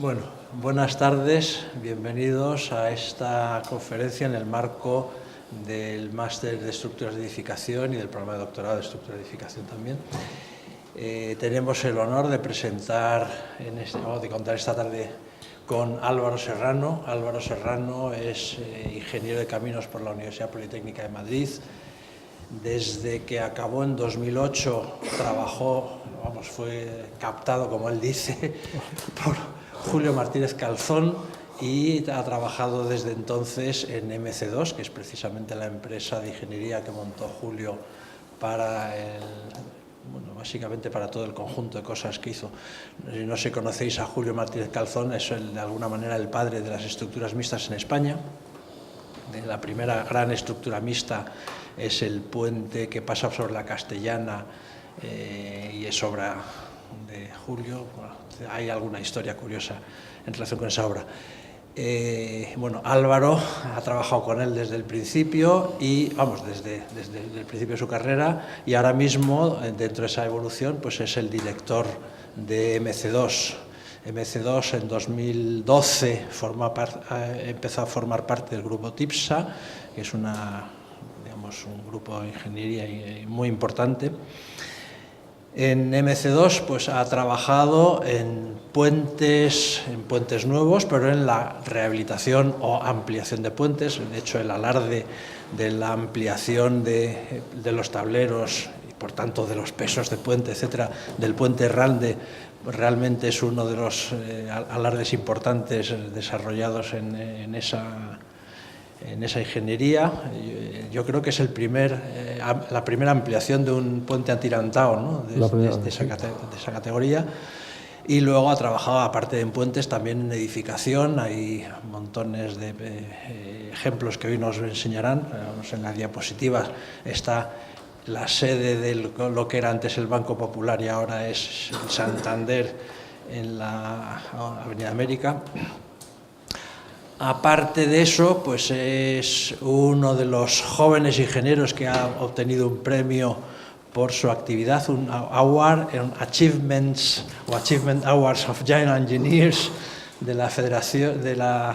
Bueno, buenas tardes, bienvenidos a esta conferencia en el marco del Máster de Estructuras de Edificación y del programa de doctorado de Estructuras de Edificación también. Tenemos el honor de presentar, de contar esta tarde con Álvaro Serrano. Álvaro Serrano es ingeniero de caminos por la Universidad Politécnica de Madrid. Desde que acabó en 2008 trabajó, fue captado, como él dice, por Julio Martínez Calzón y ha trabajado desde entonces en MC2, que es precisamente la empresa de ingeniería que montó Julio para básicamente para todo el conjunto de cosas que hizo. No sé si conocéis a Julio Martínez Calzón, es de alguna manera el padre de las estructuras mixtas en España. La primera gran estructura mixta es el puente que pasa sobre la Castellana y es obra de Julio. Bueno, hay alguna historia curiosa en relación con esa obra. Álvaro ha trabajado con él desde el principio y, desde el principio de su carrera, y ahora mismo, dentro de esa evolución, pues es el director de MC2. MC2 en 2012 empezó a formar parte del grupo TIPSA, que es un grupo de ingeniería muy importante. En MC2 pues, ha trabajado en puentes nuevos, pero en la rehabilitación o ampliación de puentes. De hecho, el alarde de la ampliación de los tableros y, por tanto, de los pesos de puente, etcétera, del puente Herralde, realmente es uno de los alardes importantes desarrollados en esa ingeniería. Yo creo que es la primera ampliación de un puente atirantado, ¿no? de esa categoría. Y luego ha trabajado, aparte en puentes, también en edificación. Hay montones de ejemplos que hoy nos enseñarán. En las diapositivas está la sede de lo que era antes el Banco Popular y ahora es el Santander en la Avenida América. Aparte de eso, pues es uno de los jóvenes ingenieros que ha obtenido un premio por su actividad, un award, Achievement Awards of Young Engineers de la Federación, de la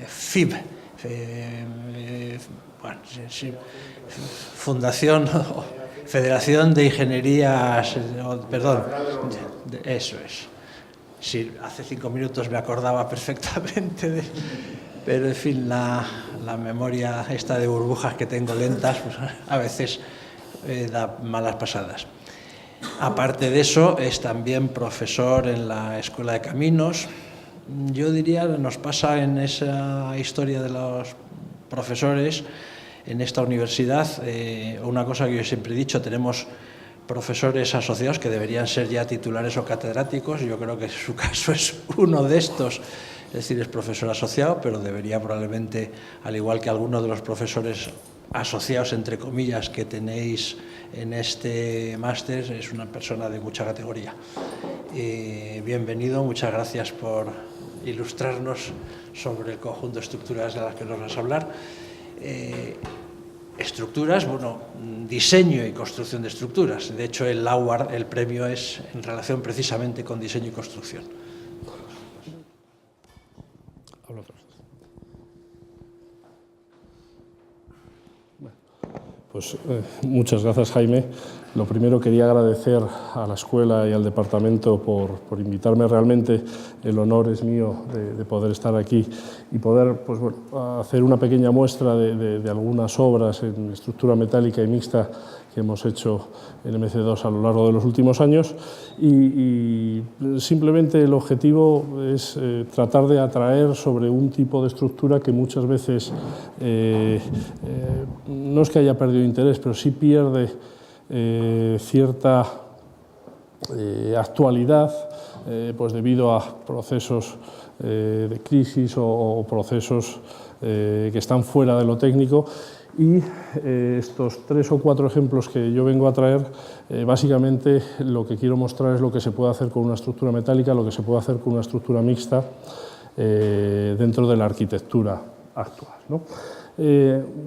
FIB, Federación de Ingenierías, eso es. Sí, hace 5 minutos me acordaba perfectamente, pero en fin, la memoria esta de burbujas que tengo lentas, pues a veces da malas pasadas. Aparte de eso, es también profesor en la Escuela de Caminos. Yo diría, nos pasa en esa historia de los profesores en esta universidad, una cosa que yo siempre he dicho: tenemos profesores asociados que deberían ser ya titulares o catedráticos. Yo creo que su caso es uno de estos, es decir, es profesor asociado, pero debería probablemente, al igual que algunos de los profesores asociados, entre comillas, que tenéis en este máster, es una persona de mucha categoría. Bienvenido, muchas gracias por ilustrarnos sobre el conjunto de estructuras de las que nos vas a hablar. Estructuras, diseño y construcción de estructuras. De hecho, el award, el premio, es en relación precisamente con diseño y construcción. Pues muchas gracias, Jaime. Lo primero, quería agradecer a la escuela y al departamento por invitarme. Realmente el honor es mío de poder estar aquí y poder hacer una pequeña muestra de algunas obras en estructura metálica y mixta que hemos hecho en MC2 a lo largo de los últimos años. Y simplemente el objetivo es tratar de atraer sobre un tipo de estructura que muchas veces no es que haya perdido interés, pero sí pierde cierta actualidad, pues debido a procesos de crisis o procesos que están fuera de lo técnico. Y estos 3 o 4 ejemplos que yo vengo a traer, básicamente lo que quiero mostrar es lo que se puede hacer con una estructura metálica, lo que se puede hacer con una estructura mixta dentro de la arquitectura actual, ¿no?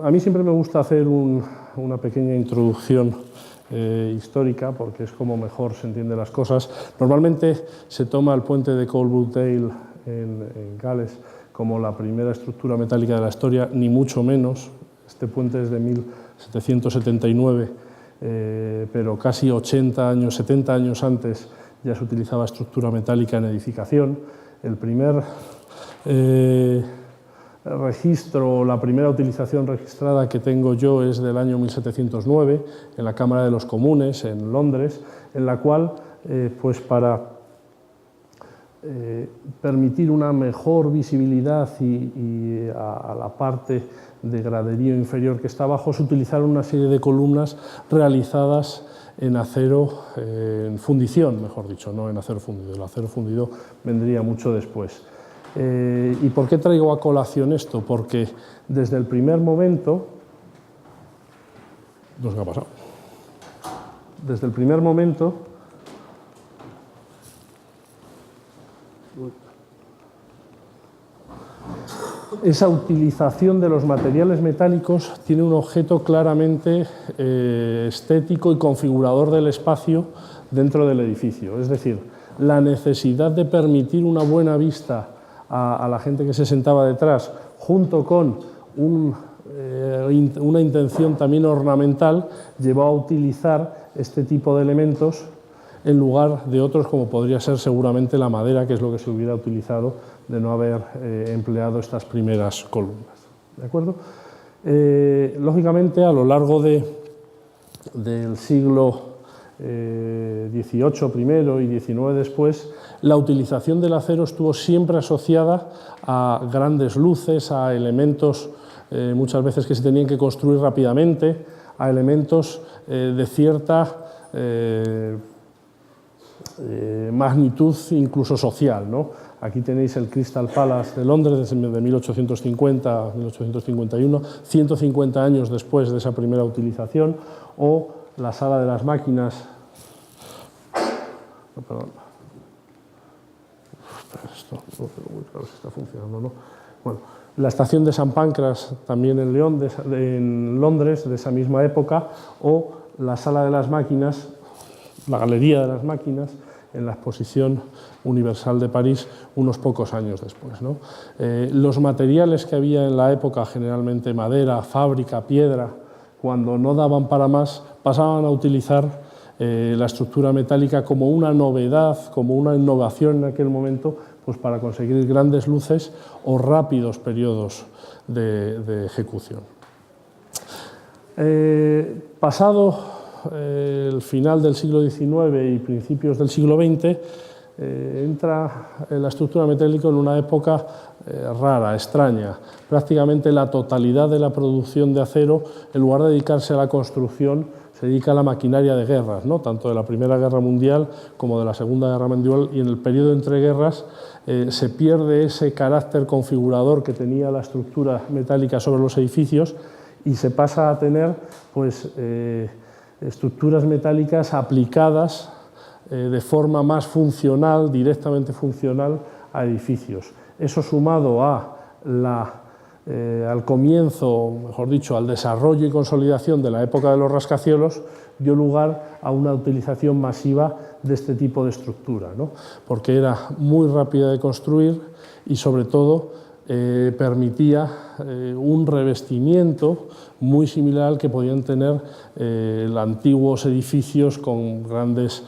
A mí siempre me gusta hacer una pequeña introducción histórica, porque es como mejor se entienden las cosas. Normalmente se toma el puente de Coalbrook Dale en Gales como la primera estructura metálica de la historia, ni mucho menos. Este puente es de 1779, pero casi 80 años, 70 años antes ya se utilizaba estructura metálica en edificación. El primer registro, la primera utilización registrada que tengo yo es del año 1709, en la Cámara de los Comunes, en Londres, en la cual, pues para permitir una mejor visibilidad y a la parte de graderío inferior que está abajo, se utilizaron una serie de columnas realizadas en acero, en fundición, mejor dicho, no en acero fundido. El acero fundido vendría mucho después. ¿Y por qué traigo a colación esto? Porque desde el primer momento... No sé qué ha pasado. Desde el primer momento... Esa utilización de los materiales metálicos tiene un objeto claramente estético y configurador del espacio dentro del edificio. Es decir, la necesidad de permitir una buena vista a la gente que se sentaba detrás, junto con una intención también ornamental, llevó a utilizar este tipo de elementos en lugar de otros, como podría ser seguramente la madera, que es lo que se hubiera utilizado de no haber empleado estas primeras columnas. ¿De acuerdo? Lógicamente, a lo largo del siglo XVIII primero y XIX después, la utilización del acero estuvo siempre asociada a grandes luces, a elementos muchas veces que se tenían que construir rápidamente, a elementos de cierta magnitud incluso social, ¿no? Aquí tenéis el Crystal Palace de Londres de 1850 a 1851, 150 años después de esa primera utilización, o la Sala de las Máquinas. No, perdón. Esto no tengo muy claro si está funcionando o no. Bueno, la estación de San Pancras, también en en Londres, de esa misma época, o la Sala de las Máquinas, la Galería de las Máquinas, en la Exposición Universal de París, unos pocos años después, ¿no? Los materiales que había en la época, generalmente madera, fábrica, piedra, cuando no daban para más, pasaban a utilizar la estructura metálica como una novedad, como una innovación en aquel momento, pues para conseguir grandes luces o rápidos periodos de ejecución. Pasado el final del siglo XIX y principios del siglo XX, entra la estructura metálica en una época rara, extraña. Prácticamente la totalidad de la producción de acero, en lugar de dedicarse a la construcción, se dedica a la maquinaria de guerras, ¿no? Tanto de la Primera Guerra Mundial como de la Segunda Guerra Mundial, y en el periodo entre guerras se pierde ese carácter configurador que tenía la estructura metálica sobre los edificios y se pasa a tener, pues, estructuras metálicas aplicadas de forma más funcional, directamente funcional, a edificios. Eso sumado al comienzo, mejor dicho, al desarrollo y consolidación de la época de los rascacielos, dio lugar a una utilización masiva de este tipo de estructura, ¿no? Porque era muy rápida de construir y, sobre todo, permitía un revestimiento muy similar al que podían tener los antiguos edificios, con grandes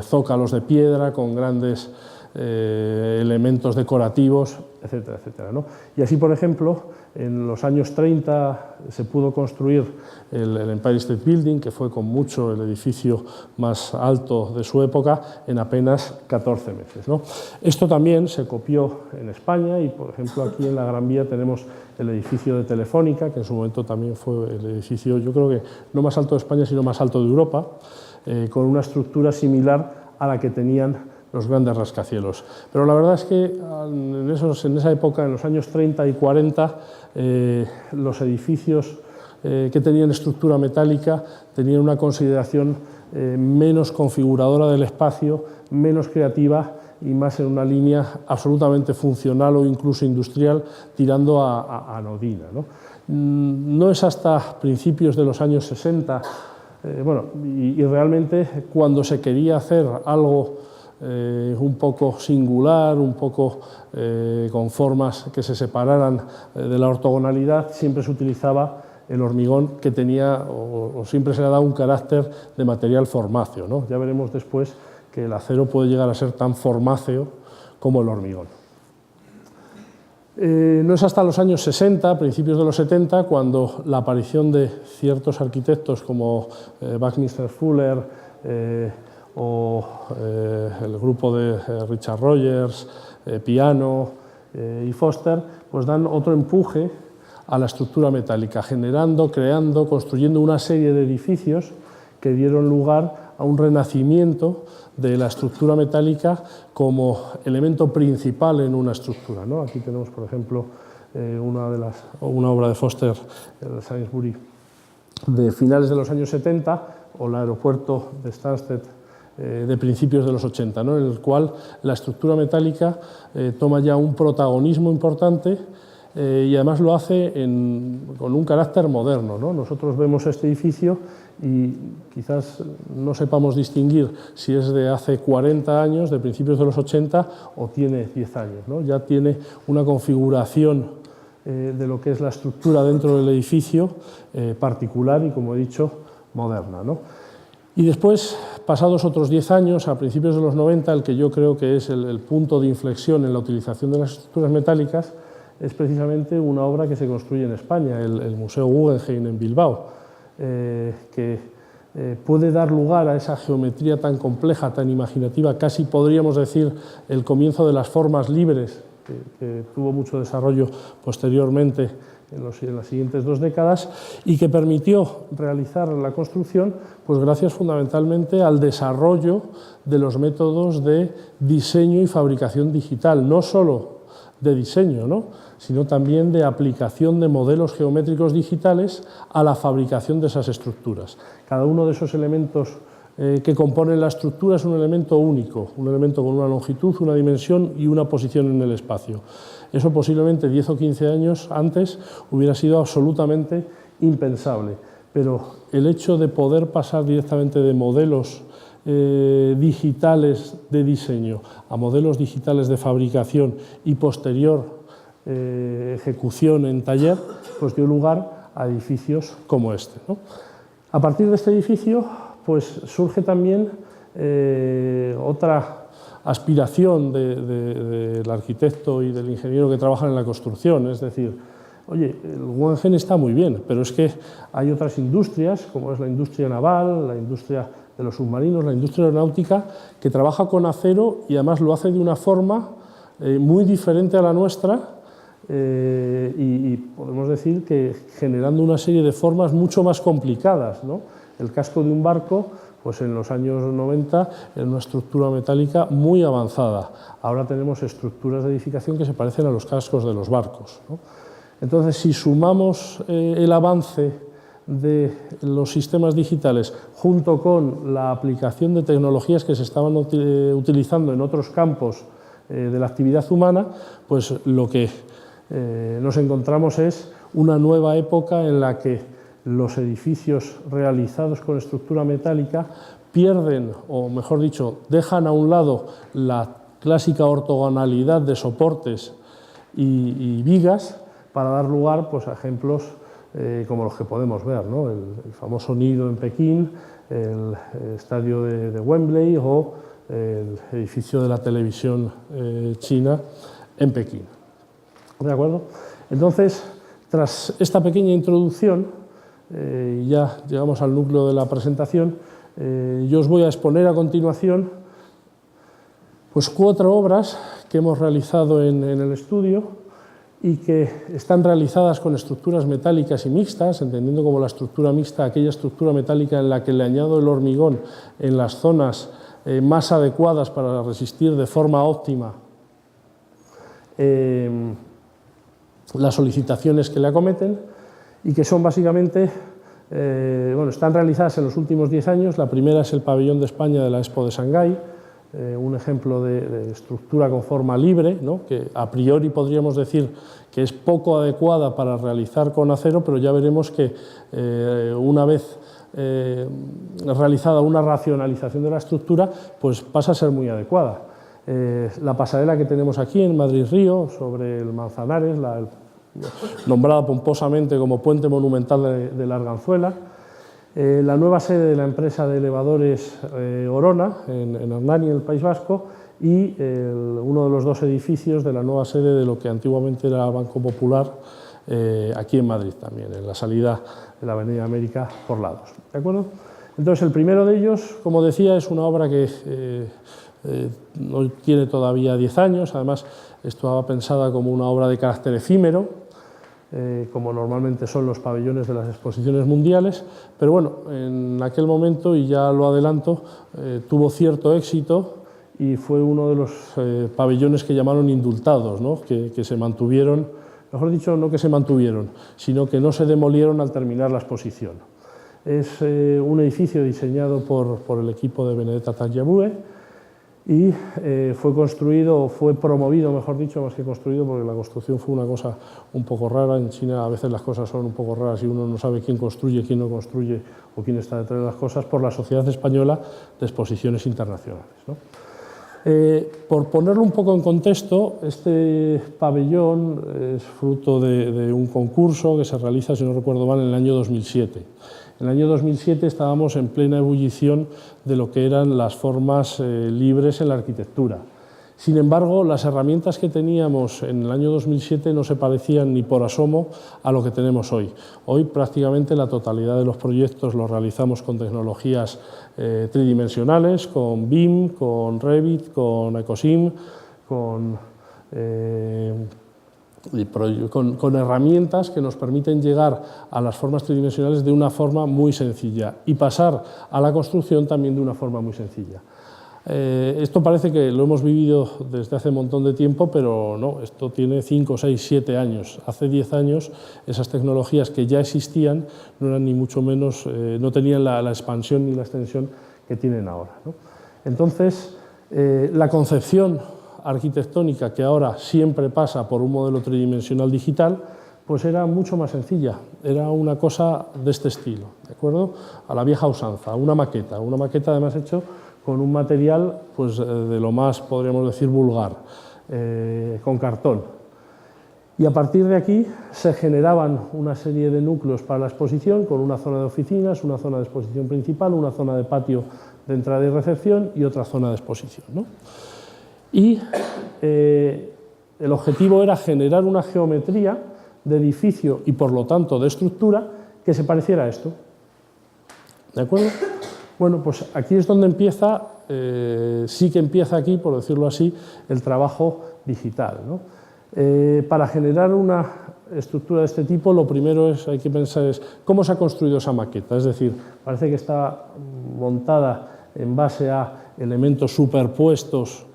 zócalos de piedra, con grandes elementos decorativos, etcétera, etcétera, ¿no? Y así, por ejemplo, en los años 30 se pudo construir el Empire State Building, que fue con mucho el edificio más alto de su época, en apenas 14 meses, ¿no? Esto también se copió en España y, por ejemplo, aquí en la Gran Vía tenemos el edificio de Telefónica, que en su momento también fue el edificio, yo creo que no más alto de España, sino más alto de Europa, con una estructura similar a la que tenían los grandes rascacielos. Pero la verdad es que en esa época, en los años 30 y 40, los edificios que tenían estructura metálica tenían una consideración menos configuradora del espacio, menos creativa y más en una línea absolutamente funcional o incluso industrial, tirando a anodina, ¿no? No es hasta principios de los años 60, y realmente cuando se quería hacer algo un poco singular, un poco con formas que se separaran de la ortogonalidad, siempre se utilizaba el hormigón que tenía o siempre se le ha dado un carácter de material formáceo, ¿no? Ya veremos después que el acero puede llegar a ser tan formáceo como el hormigón. No es hasta los años 60, principios de los 70, cuando la aparición de ciertos arquitectos como Buckminster Fuller o el grupo de Richard Rogers, Piano y Foster, pues dan otro empuje a la estructura metálica, generando, creando, construyendo una serie de edificios que dieron lugar a un renacimiento de la estructura metálica como elemento principal en una estructura, ¿no? Aquí tenemos, por ejemplo, una obra de Foster, el Sainsbury, de finales de los años 70, o el aeropuerto de Stansted de principios de los 80, ¿no? En el cual la estructura metálica toma ya un protagonismo importante y además lo hace con un carácter moderno, ¿no? Nosotros vemos este edificio y quizás no sepamos distinguir si es de hace 40 años, de principios de los 80, o tiene 10 años, ¿no? Ya tiene una configuración de lo que es la estructura dentro del edificio particular y, como he dicho, moderna, ¿no? Y después, pasados otros 10 años, a principios de los 90, el que yo creo que es el punto de inflexión en la utilización de las estructuras metálicas, es precisamente una obra que se construye en España, el Museo Guggenheim en Bilbao, que puede dar lugar a esa geometría tan compleja, tan imaginativa, casi podríamos decir el comienzo de las formas libres, que tuvo mucho desarrollo posteriormente en las siguientes 2 décadas, y que permitió realizar la construcción pues gracias fundamentalmente al desarrollo de los métodos de diseño y fabricación digital, no solo de diseño, ¿no?, sino también de aplicación de modelos geométricos digitales a la fabricación de esas estructuras. Cada uno de esos elementos que componen la estructura es un elemento único, un elemento con una longitud, una dimensión y una posición en el espacio. Eso posiblemente 10 o 15 años antes hubiera sido absolutamente impensable, pero el hecho de poder pasar directamente de modelos digitales de diseño a modelos digitales de fabricación y posterior ejecución en taller, pues dio lugar a edificios como este, ¿no? A partir de este edificio pues surge también otra aspiración del arquitecto y del ingeniero que trabajan en la construcción, es decir, oye, el Guggenheim está muy bien, pero es que hay otras industrias, como es la industria naval, la industria de los submarinos, la industria aeronáutica, que trabaja con acero y además lo hace de una forma muy diferente a la nuestra, y podemos decir que generando una serie de formas mucho más complicadas, ¿no? El casco de un barco, pues en los años 90 era una estructura metálica muy avanzada. Ahora tenemos estructuras de edificación que se parecen a los cascos de los barcos, ¿no? Entonces, si sumamos el avance de los sistemas digitales junto con la aplicación de tecnologías que se estaban utilizando en otros campos de la actividad humana, pues lo que nos encontramos es una nueva época en la que los edificios realizados con estructura metálica pierden, o mejor dicho, dejan a un lado la clásica ortogonalidad de soportes y vigas para dar lugar pues, a ejemplos como los que podemos ver, ¿no? El famoso nido en Pekín, el estadio de Wembley o el edificio de la televisión china en Pekín. ¿De acuerdo? Entonces, tras esta pequeña introducción, ya llegamos al núcleo de la presentación, yo os voy a exponer a continuación pues, 4 obras que hemos realizado en el estudio y que están realizadas con estructuras metálicas y mixtas, entendiendo como la estructura mixta aquella estructura metálica en la que le añado el hormigón en las zonas más adecuadas para resistir de forma óptima las solicitaciones que le acometen, y que son básicamente, bueno, están realizadas en los últimos 10 años. La primera es el pabellón de España de la Expo de Shanghái, un ejemplo de estructura con forma libre, ¿no? Que a priori podríamos decir que es poco adecuada para realizar con acero, pero ya veremos que una vez realizada una racionalización de la estructura, pues pasa a ser muy adecuada. La pasarela que tenemos aquí en Madrid-Río, sobre el Manzanares, nombrada pomposamente como Puente Monumental de la Arganzuela, la nueva sede de la empresa de elevadores Orona, en Hernani, en el País Vasco, y uno de los dos edificios de la nueva sede de lo que antiguamente era el Banco Popular, aquí en Madrid también, en la salida de la Avenida América por lados. ¿De acuerdo? Entonces, el primero de ellos, como decía, es una obra que no tiene todavía 10 años, además estaba pensada como una obra de carácter efímero, como normalmente son los pabellones de las exposiciones mundiales, pero bueno, en aquel momento, y ya lo adelanto, tuvo cierto éxito y fue uno de los pabellones que llamaron indultados, ¿no? que se mantuvieron, mejor dicho, no que se mantuvieron, sino que no se demolieron al terminar la exposición. Es un edificio diseñado por el equipo de Benedetta Tagliabue y fue construido, fue promovido, mejor dicho, más que construido, porque la construcción fue una cosa un poco rara. En China a veces las cosas son un poco raras y uno no sabe quién construye, quién no construye o quién está detrás de las cosas, por la Sociedad Española de Exposiciones Internacionales, ¿no? Por ponerlo un poco en contexto, este pabellón es fruto de un concurso que se realiza, si no recuerdo mal, en el año 2007. En el año 2007 estábamos en plena ebullición de lo que eran las formas libres en la arquitectura. Sin embargo, las herramientas que teníamos en el año 2007 no se parecían ni por asomo a lo que tenemos hoy. Hoy prácticamente la totalidad de los proyectos los realizamos con tecnologías tridimensionales, con BIM, con Revit, con Ecosim, con herramientas que nos permiten llegar a las formas tridimensionales de una forma muy sencilla y pasar a la construcción también de una forma muy sencilla. Esto parece que lo hemos vivido desde hace un montón de tiempo, pero no, esto tiene 5, 6, 7 años. Hace 10 años esas tecnologías que ya existían no eran ni mucho menos, no tenían la expansión ni la extensión que tienen ahora, ¿no? Entonces, la concepción arquitectónica, que ahora siempre pasa por un modelo tridimensional digital, pues era mucho más sencilla, era una cosa de este estilo, ¿de acuerdo? A la vieja usanza, una maqueta además hecho con un material pues, de lo más, podríamos decir, vulgar, con cartón. Y a partir de aquí se generaban una serie de núcleos para la exposición, con una zona de oficinas, una zona de exposición principal, una zona de patio de entrada y recepción y otra zona de exposición, ¿no? Y el objetivo era generar una geometría de edificio y, por lo tanto, de estructura que se pareciera a esto. ¿De acuerdo? Bueno, pues aquí es donde empieza, sí que empieza aquí, por decirlo así, el trabajo digital, ¿no? Para generar una estructura de este tipo, lo primero hay que pensar es cómo se ha construido esa maqueta. Es decir, parece que está montada en base a elementos superpuestos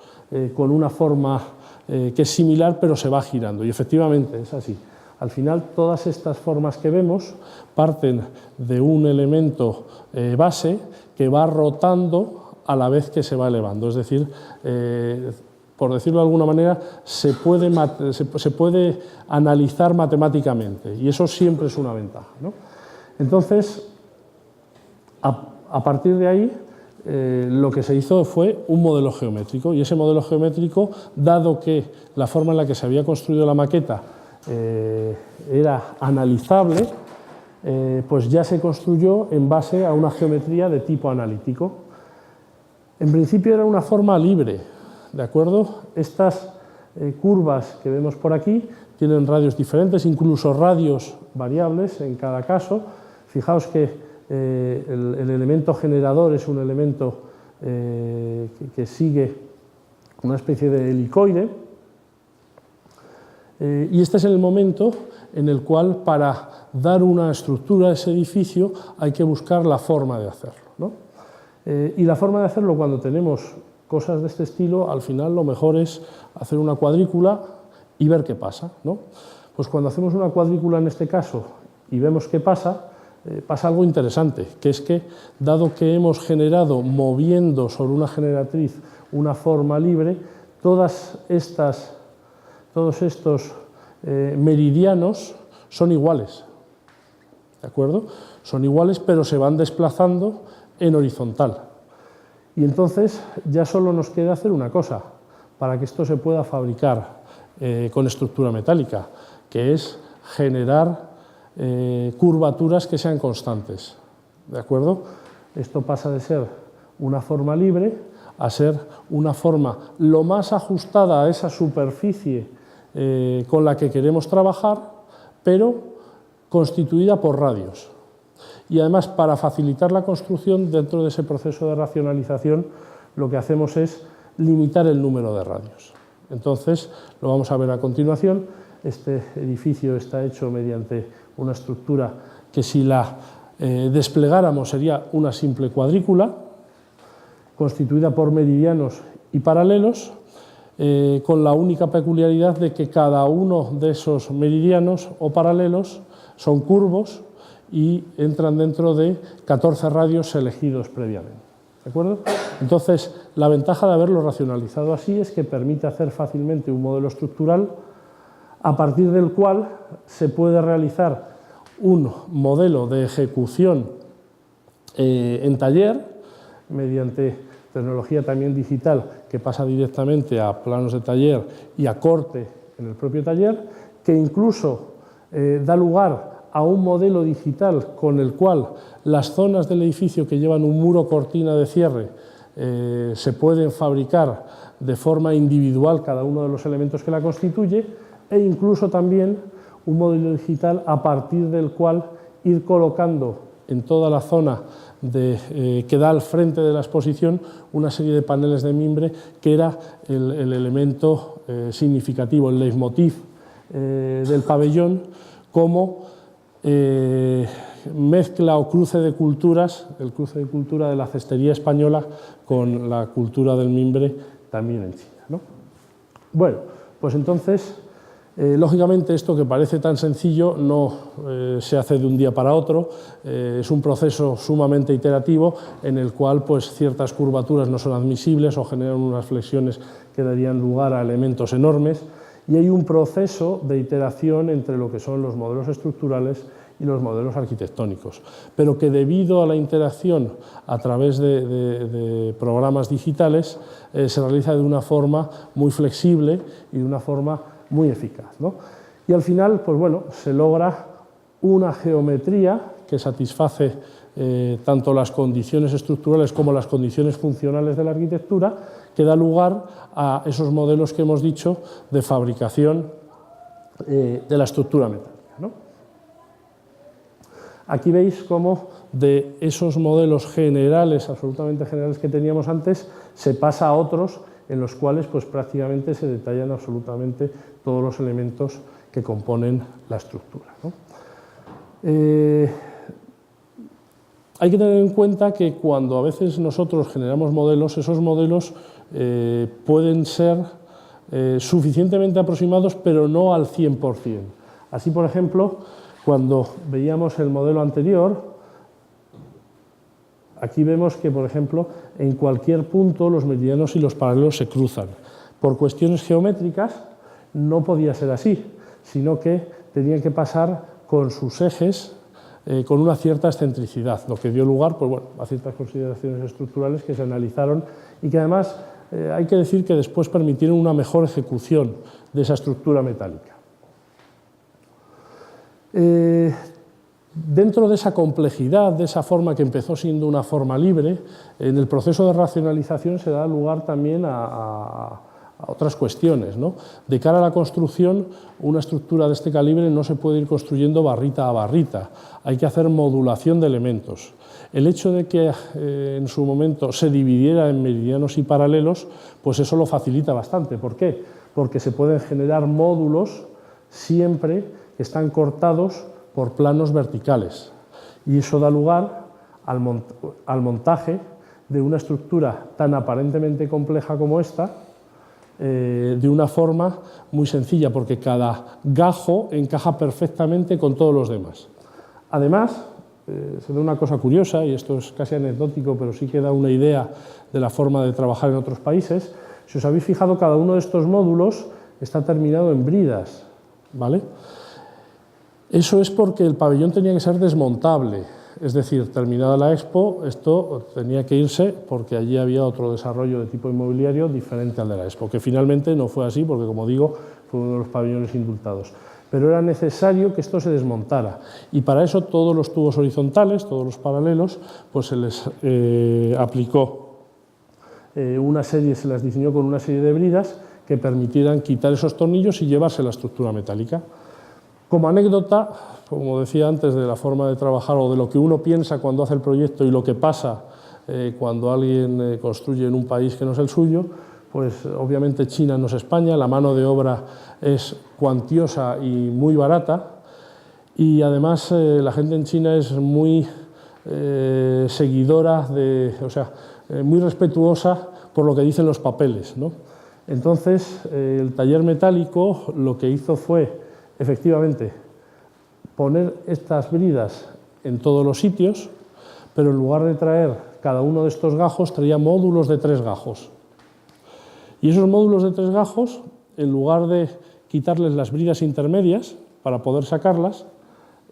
con una forma que es similar, pero se va girando. Y efectivamente es así. Al final, todas estas formas que vemos parten de un elemento base que va rotando a la vez que se va elevando. Es decir, por decirlo de alguna manera, se puede analizar matemáticamente, y eso siempre es una ventaja, ¿no? Entonces, a partir de ahí, lo que se hizo fue un modelo geométrico, y ese modelo geométrico, dado que la forma en la que se había construido la maqueta era analizable, pues ya se construyó en base a una geometría de tipo analítico. En principio era una forma libre, ¿de acuerdo? Estas curvas que vemos por aquí tienen radios diferentes, incluso radios variables en cada caso. Fijaos que el elemento generador es un elemento que sigue una especie de helicoide, y este es el momento en el cual, para dar una estructura a ese edificio, hay que buscar la forma de hacerlo, ¿no? Y la forma de hacerlo, cuando tenemos cosas de este estilo, al final lo mejor es hacer una cuadrícula y ver qué pasa, ¿no? Pues cuando hacemos una cuadrícula en este caso y vemos qué pasa, pasa algo interesante, que es que, dado que hemos generado, moviendo sobre una generatriz, una forma libre, todos estos meridianos son iguales, ¿de acuerdo? Son iguales, pero se van desplazando en horizontal. Y entonces ya solo nos queda hacer una cosa para que esto se pueda fabricar con estructura metálica, que es generar curvaturas que sean constantes, ¿de acuerdo? Esto pasa de ser una forma libre a ser una forma lo más ajustada a esa superficie con la que queremos trabajar, pero constituida por radios. Y además, para facilitar la construcción dentro de ese proceso de racionalización, lo que hacemos es limitar el número de radios. Entonces, lo vamos a ver a continuación. Este edificio está hecho mediante una estructura que, si la desplegáramos, sería una simple cuadrícula, constituida por meridianos y paralelos, con la única peculiaridad de que cada uno de esos meridianos o paralelos son curvos y entran dentro de 14 radios elegidos previamente, ¿de acuerdo? Entonces, la ventaja de haberlo racionalizado así es que permite hacer fácilmente un modelo estructural a partir del cual se puede realizar un modelo de ejecución en taller mediante tecnología también digital que pasa directamente a planos de taller y a corte en el propio taller, que incluso da lugar a un modelo digital con el cual las zonas del edificio que llevan un muro cortina de cierre se pueden fabricar de forma individual cada uno de los elementos que la constituye, e incluso también un modelo digital a partir del cual ir colocando en toda la zona que da al frente de la exposición una serie de paneles de mimbre, que era el elemento significativo, el leitmotiv del pabellón, como mezcla o cruce de culturas, el cruce de cultura de la cestería española con la cultura del mimbre también en China, ¿no? Bueno, pues entonces, lógicamente, esto que parece tan sencillo no se hace de un día para otro, es un proceso sumamente iterativo en el cual pues, ciertas curvaturas no son admisibles o generan unas flexiones que darían lugar a elementos enormes, y hay un proceso de iteración entre lo que son los modelos estructurales y los modelos arquitectónicos, pero que debido a la interacción a través de programas digitales se realiza de una forma muy flexible y de una forma muy eficaz, ¿no? Y al final, pues bueno, se logra una geometría que satisface tanto las condiciones estructurales como las condiciones funcionales de la arquitectura, que da lugar a esos modelos que hemos dicho de fabricación de la estructura metálica, ¿no? Aquí veis cómo de esos modelos generales, absolutamente generales que teníamos antes, se pasa a otros en los cuales pues, prácticamente se detallan absolutamente todos los elementos que componen la estructura, ¿no? Hay que tener en cuenta que cuando a veces nosotros generamos modelos, esos modelos pueden ser suficientemente aproximados, pero no al 100%. Así, por ejemplo, cuando veíamos el modelo anterior, aquí vemos que, por ejemplo, en cualquier punto los meridianos y los paralelos se cruzan. Por cuestiones geométricas no podía ser así, sino que tenían que pasar con sus ejes con una cierta excentricidad, lo que dio lugar pues, bueno, a ciertas consideraciones estructurales que se analizaron y que además hay que decir que después permitieron una mejor ejecución de esa estructura metálica. Dentro de esa complejidad, de esa forma que empezó siendo una forma libre, en el proceso de racionalización se da lugar también a otras cuestiones, ¿no? De cara a la construcción, una estructura de este calibre no se puede ir construyendo barrita a barrita, hay que hacer modulación de elementos. El hecho de que en su momento se dividiera en meridianos y paralelos, pues eso lo facilita bastante. ¿Por qué? Porque se pueden generar módulos siempre que están cortados por planos verticales, y eso da lugar al montaje de una estructura tan aparentemente compleja como esta, de una forma muy sencilla, porque cada gajo encaja perfectamente con todos los demás. Además, se da una cosa curiosa, y esto es casi anecdótico, pero sí que da una idea de la forma de trabajar en otros países. Si os habéis fijado, cada uno de estos módulos está terminado en bridas, ¿vale? Eso es porque el pabellón tenía que ser desmontable, es decir, terminada la Expo, esto tenía que irse porque allí había otro desarrollo de tipo inmobiliario diferente al de la Expo, que finalmente no fue así porque, como digo, fue uno de los pabellones indultados. Pero era necesario que esto se desmontara, y para eso todos los tubos horizontales, todos los paralelos, pues se les aplicó una serie, se las diseñó con una serie de bridas que permitieran quitar esos tornillos y llevarse la estructura metálica. Como anécdota, como decía antes, de la forma de trabajar o de lo que uno piensa cuando hace el proyecto y lo que pasa cuando alguien construye en un país que no es el suyo, pues obviamente China no es España, la mano de obra es cuantiosa y muy barata, y además la gente en China es muy seguidora, muy respetuosa por lo que dicen los papeles, ¿no? Entonces, el taller metálico lo que hizo fue, efectivamente, poner estas bridas en todos los sitios, pero en lugar de traer cada uno de estos gajos, traía módulos de 3 gajos. Y esos módulos de 3 gajos, en lugar de quitarles las bridas intermedias para poder sacarlas,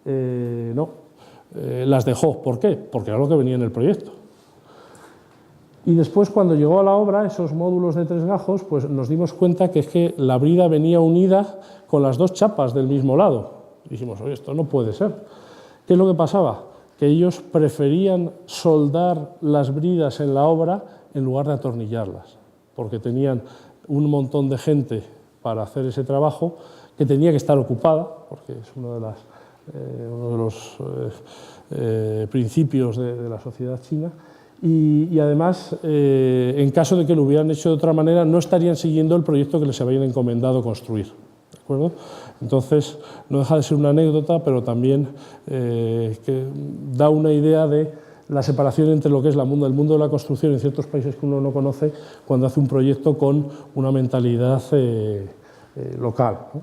las dejó. ¿Por qué? Porque era lo que venía en el proyecto. Y después, cuando llegó a la obra, esos módulos de 3 gajos, pues nos dimos cuenta que es que la brida venía unida con las 2 chapas del mismo lado. Y dijimos, oye, esto no puede ser. ¿Qué es lo que pasaba? Que ellos preferían soldar las bridas en la obra en lugar de atornillarlas, porque tenían un montón de gente para hacer ese trabajo que tenía que estar ocupada, porque es uno de los principios de la sociedad china, y además, en caso de que lo hubieran hecho de otra manera, no estarían siguiendo el proyecto que les habían encomendado construir. ¿De acuerdo? Entonces, no deja de ser una anécdota, pero también que da una idea de la separación entre lo que es el mundo de la construcción en ciertos países que uno no conoce cuando hace un proyecto con una mentalidad local, ¿no?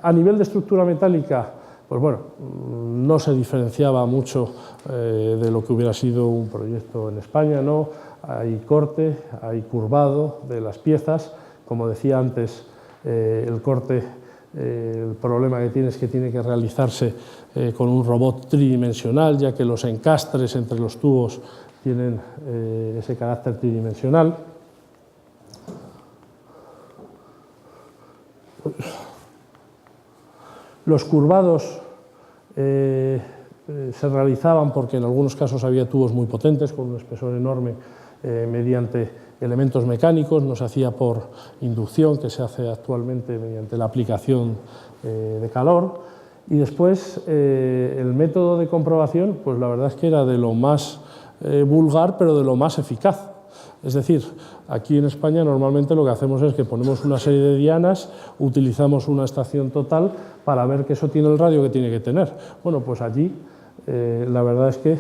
A nivel de estructura metálica, pues bueno, no se diferenciaba mucho de lo que hubiera sido un proyecto en España, ¿no? Hay corte, hay curvado de las piezas. Como decía antes, el corte, el problema que tiene es que tiene que realizarse con un robot tridimensional, ya que los encastres entre los tubos tienen ese carácter tridimensional. Los curvados se realizaban porque en algunos casos había tubos muy potentes, con un espesor enorme, mediante elementos mecánicos, no se hacía por inducción, que se hace actualmente mediante la aplicación de calor. Y después, el método de comprobación, pues la verdad es que era de lo más vulgar, pero de lo más eficaz. Es decir, aquí en España normalmente lo que hacemos es que ponemos una serie de dianas, utilizamos una estación total para ver que eso tiene el radio que tiene que tener. Bueno, pues allí la verdad es que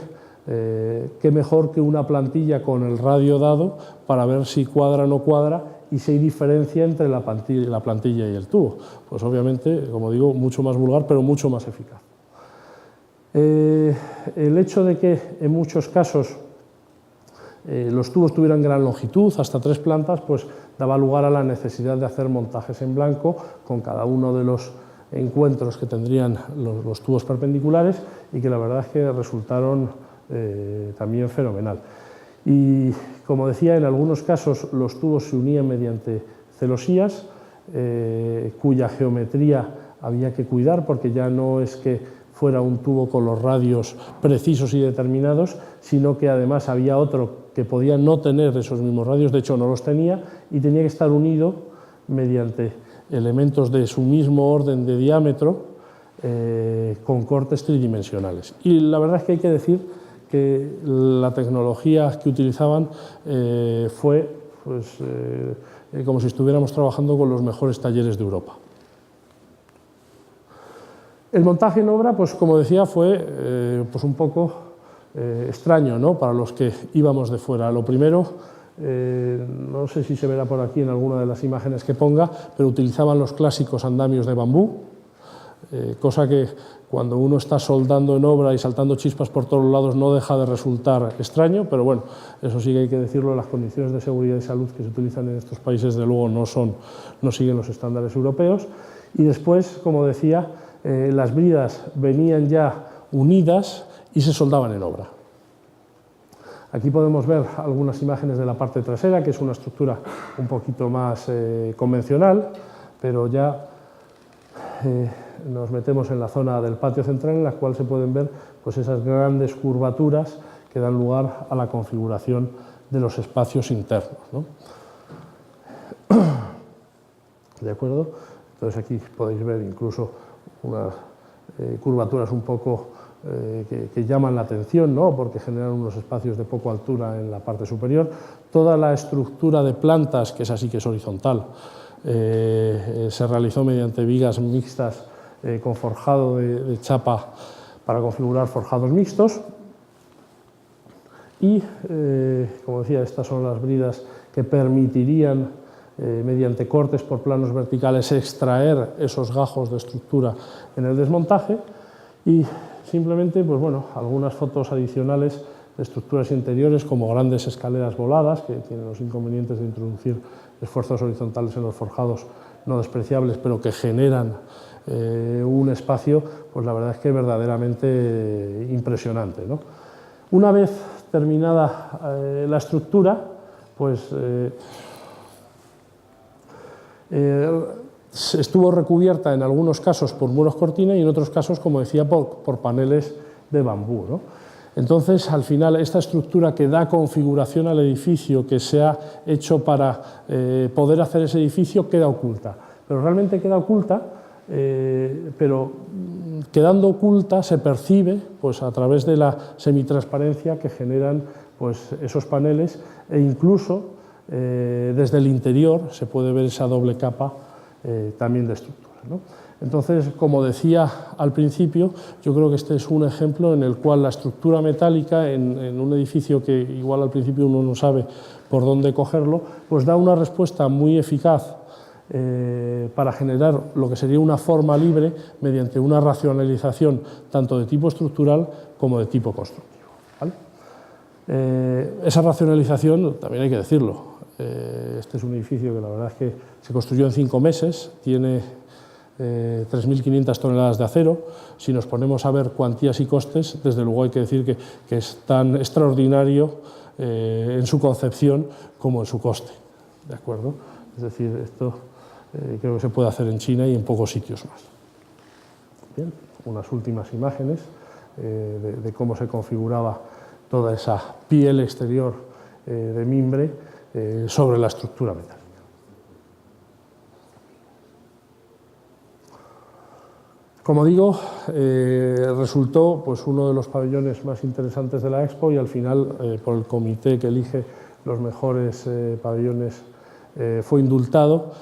qué mejor que una plantilla con el radio dado para ver si cuadra o no cuadra y si hay diferencia entre la plantilla y el tubo. Pues obviamente, como digo, mucho más vulgar, pero mucho más eficaz. El hecho de que en muchos casos los tubos tuvieran gran longitud, hasta 3 plantas, pues daba lugar a la necesidad de hacer montajes en blanco con cada uno de los encuentros que tendrían los tubos perpendiculares, y que la verdad es que resultaron también fenomenal. Y como decía, en algunos casos los tubos se unían mediante celosías, cuya geometría había que cuidar, porque ya no es que fuera un tubo con los radios precisos y determinados, sino que además había otro que podía no tener esos mismos radios, de hecho no los tenía, y tenía que estar unido mediante elementos de su mismo orden de diámetro, con cortes tridimensionales. Y la verdad es que hay que decir que la tecnología que utilizaban fue pues, como si estuviéramos trabajando con los mejores talleres de Europa. El montaje en obra, pues como decía, fue pues un poco extraño, ¿no?, para los que íbamos de fuera. Lo primero, no sé si se verá por aquí en alguna de las imágenes que ponga, pero utilizaban los clásicos andamios de bambú. cosa que cuando uno está soldando en obra y saltando chispas por todos lados no deja de resultar extraño, pero bueno, eso sí que hay que decirlo, las condiciones de seguridad y salud que se utilizan en estos países de luego no siguen los estándares europeos. Y después, como decía, las bridas venían ya unidas y se soldaban en obra. Aquí podemos ver algunas imágenes de la parte trasera, que es una estructura un poquito más convencional, pero ya nos metemos en la zona del patio central, en la cual se pueden ver pues, esas grandes curvaturas que dan lugar a la configuración de los espacios internos, ¿no? ¿De acuerdo? Entonces aquí podéis ver incluso unas curvaturas un poco que llaman la atención, ¿no? Porque generan unos espacios de poca altura en la parte superior. Toda la estructura de plantas, que es así que es horizontal, se realizó mediante vigas mixtas con forjado de chapa para configurar forjados mixtos. Y, como decía, estas son las bridas que permitirían, mediante cortes por planos verticales, extraer esos gajos de estructura en el desmontaje. Y simplemente, pues bueno, algunas fotos adicionales de estructuras interiores, como grandes escaleras voladas, que tienen los inconvenientes de introducir esfuerzos horizontales en los forjados no despreciables, pero que generan un espacio, pues la verdad es que verdaderamente impresionante, ¿no? Una vez terminada la estructura, pues estuvo recubierta en algunos casos por muros cortina y en otros casos, como decía, por paneles de bambú, ¿no? Entonces, al final, esta estructura que da configuración al edificio, que se ha hecho para poder hacer ese edificio, queda oculta. Pero realmente queda oculta, pero quedando oculta se percibe pues, a través de la semitransparencia que generan pues, esos paneles, e incluso desde el interior se puede ver esa doble capa también de estructura, ¿no? Entonces, como decía al principio, yo creo que este es un ejemplo en el cual la estructura metálica en un edificio que igual al principio uno no sabe por dónde cogerlo, pues da una respuesta muy eficaz para generar lo que sería una forma libre mediante una racionalización tanto de tipo estructural como de tipo constructivo, ¿vale? Esa racionalización, también hay que decirlo, este es un edificio que la verdad es que se construyó en 5 meses, tiene 3.500 toneladas de acero. Si nos ponemos a ver cuantías y costes, desde luego hay que decir que es tan extraordinario en su concepción como en su coste, ¿de acuerdo? Es decir, esto creo que se puede hacer en China y en pocos sitios más. Bien, unas últimas imágenes de cómo se configuraba toda esa piel exterior de mimbre sobre la estructura metálica. Como digo, resultó pues, uno de los pabellones más interesantes de la Expo y al final, por el comité que elige los mejores pabellones, fue indultado.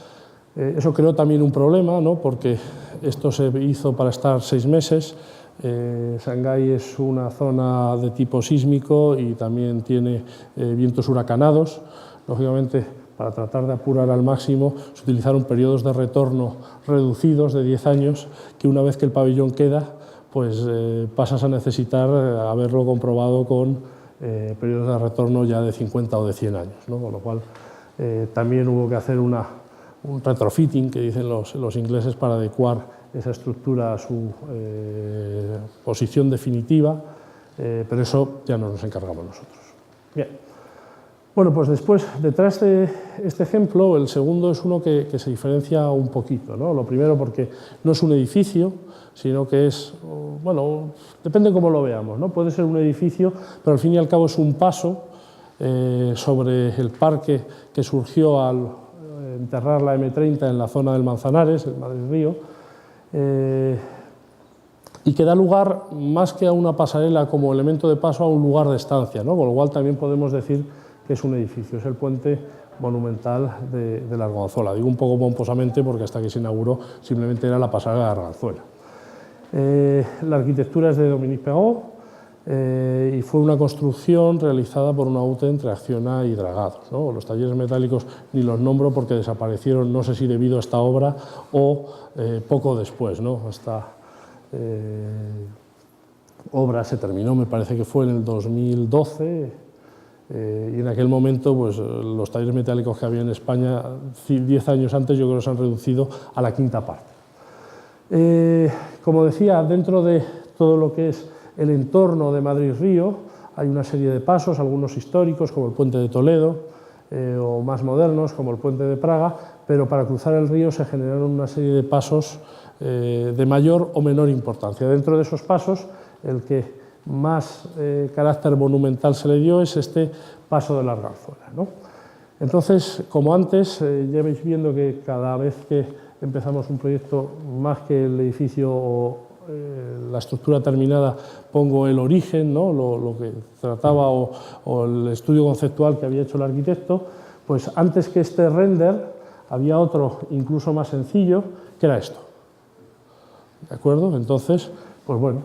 Eso creó también un problema, ¿no? Porque esto se hizo para estar 6 meses. Shanghái es una zona de tipo sísmico y también tiene vientos huracanados. Lógicamente, para tratar de apurar al máximo, se utilizaron periodos de retorno reducidos de 10 años, que una vez que el pabellón queda, pues pasas a necesitar haberlo comprobado con periodos de retorno ya de 50 o de 100 años, ¿no? Con lo cual también hubo que hacer un retrofitting, que dicen los ingleses, para adecuar esa estructura a su posición definitiva, pero eso ya no nos encargamos nosotros. Bien. Bueno, pues después, detrás de este ejemplo, el segundo es uno que se diferencia un poquito, ¿no? Lo primero porque no es un edificio, sino que es, bueno, depende cómo lo veamos, ¿no? Puede ser un edificio, pero al fin y al cabo es un paso sobre el parque que surgió al enterrar la M30 en la zona del Manzanares, el Madrid-Río, y que da lugar, más que a una pasarela como elemento de paso, a un lugar de estancia, ¿no? Con lo cual también podemos decir que es un edificio, es el puente monumental de la Arganzuela. Digo un poco pomposamente porque hasta que se inauguró simplemente era la pasarela de Arganzuela. La arquitectura es de Dominique Perrault y fue una construcción realizada por una UTE entre Acciona y Dragados, ¿no? Los talleres metálicos ni los nombro porque desaparecieron, no sé si debido a esta obra o poco después, ¿no? Hasta obra se terminó, me parece que fue en el 2012, y en aquel momento pues, los talleres metálicos que había en España 10 años antes yo creo que se han reducido a la quinta parte. Como decía, dentro de todo lo que es el entorno de Madrid-Río hay una serie de pasos, algunos históricos como el Puente de Toledo, o más modernos como el Puente de Praga, pero para cruzar el río se generaron una serie de pasos de mayor o menor importancia. Dentro de esos pasos, el que más carácter monumental se le dio es este paso de la Arganzuela, ¿no? Entonces, como antes, ya vais viendo que cada vez que empezamos un proyecto, más que el edificio o la estructura terminada, pongo el origen, ¿no? lo que trataba o el estudio conceptual que había hecho el arquitecto. Pues antes que este render había otro incluso más sencillo, que era esto. ¿De acuerdo? Entonces, pues bueno,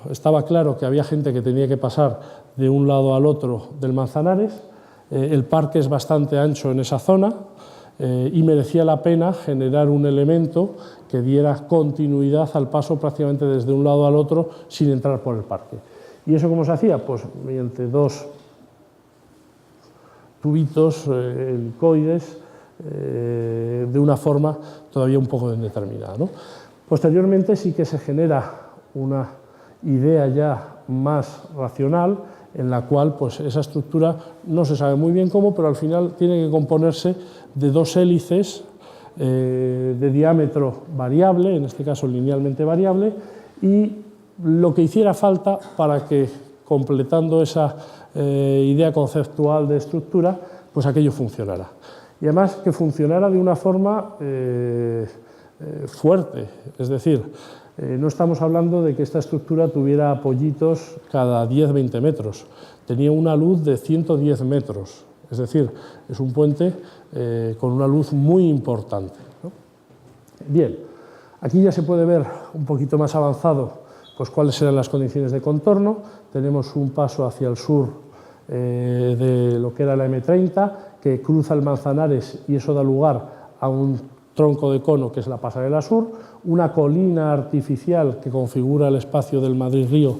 estaba claro que había gente que tenía que pasar de un lado al otro del Manzanares. El parque es bastante ancho en esa zona y merecía la pena generar un elemento que diera continuidad al paso prácticamente desde un lado al otro sin entrar por el parque. ¿Y eso cómo se hacía? Pues mediante dos tubitos helicoides de una forma todavía un poco indeterminada, ¿no? Posteriormente sí que se genera una idea ya más racional en la cual pues, esa estructura no se sabe muy bien cómo, pero al final tiene que componerse de dos hélices de diámetro variable, en este caso linealmente variable, y lo que hiciera falta para que, completando esa idea conceptual de estructura, pues aquello funcionara. Y además que funcionara de una forma fuerte, es decir, no estamos hablando de que esta estructura tuviera apoyitos cada 10-20 metros, tenía una luz de 110 metros, es decir, es un puente con una luz muy importante, ¿no? Bien, aquí ya se puede ver un poquito más avanzado pues, cuáles eran las condiciones de contorno. Tenemos un paso hacia el sur de lo que era la M30, que cruza el Manzanares y eso da lugar a un tronco de cono que es la pasarela sur, una colina artificial que configura el espacio del Madrid-Río,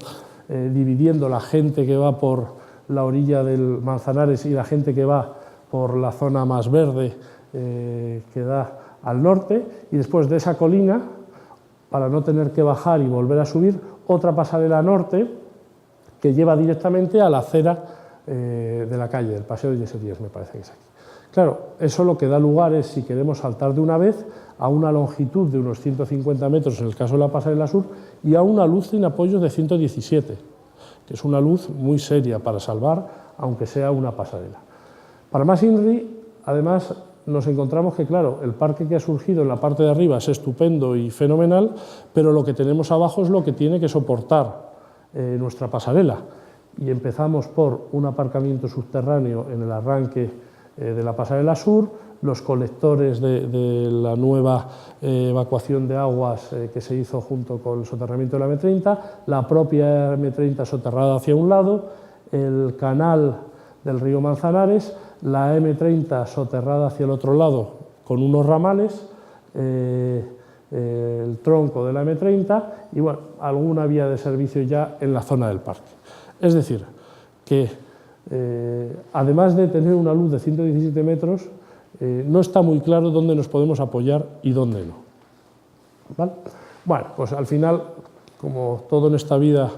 dividiendo la gente que va por la orilla del Manzanares y la gente que va por la zona más verde que da al norte, y después de esa colina, para no tener que bajar y volver a subir, otra pasarela norte que lleva directamente a la acera de la calle, del Paseo de Yeserías, me parece que es aquí. Claro, eso lo que da lugar es, si queremos saltar de una vez, a una longitud de unos 150 metros en el caso de la pasarela sur y a una luz sin apoyos de 117, que es una luz muy seria para salvar, aunque sea una pasarela. Para más INRI, además, nos encontramos que, claro, el parque que ha surgido en la parte de arriba es estupendo y fenomenal, pero lo que tenemos abajo es lo que tiene que soportar nuestra pasarela. Y empezamos por un aparcamiento subterráneo en el arranque de la pasarela sur, los colectores de la nueva evacuación de aguas que se hizo junto con el soterramiento de la M30, la propia M30 soterrada hacia un lado, el canal del río Manzanares, la M30 soterrada hacia el otro lado con unos ramales, el tronco de la M30 y bueno, alguna vía de servicio ya en la zona del parque. Es decir, que además de tener una luz de 117 metros, no está muy claro dónde nos podemos apoyar y dónde no. ¿Vale? Bueno, pues al final, como todo en esta vida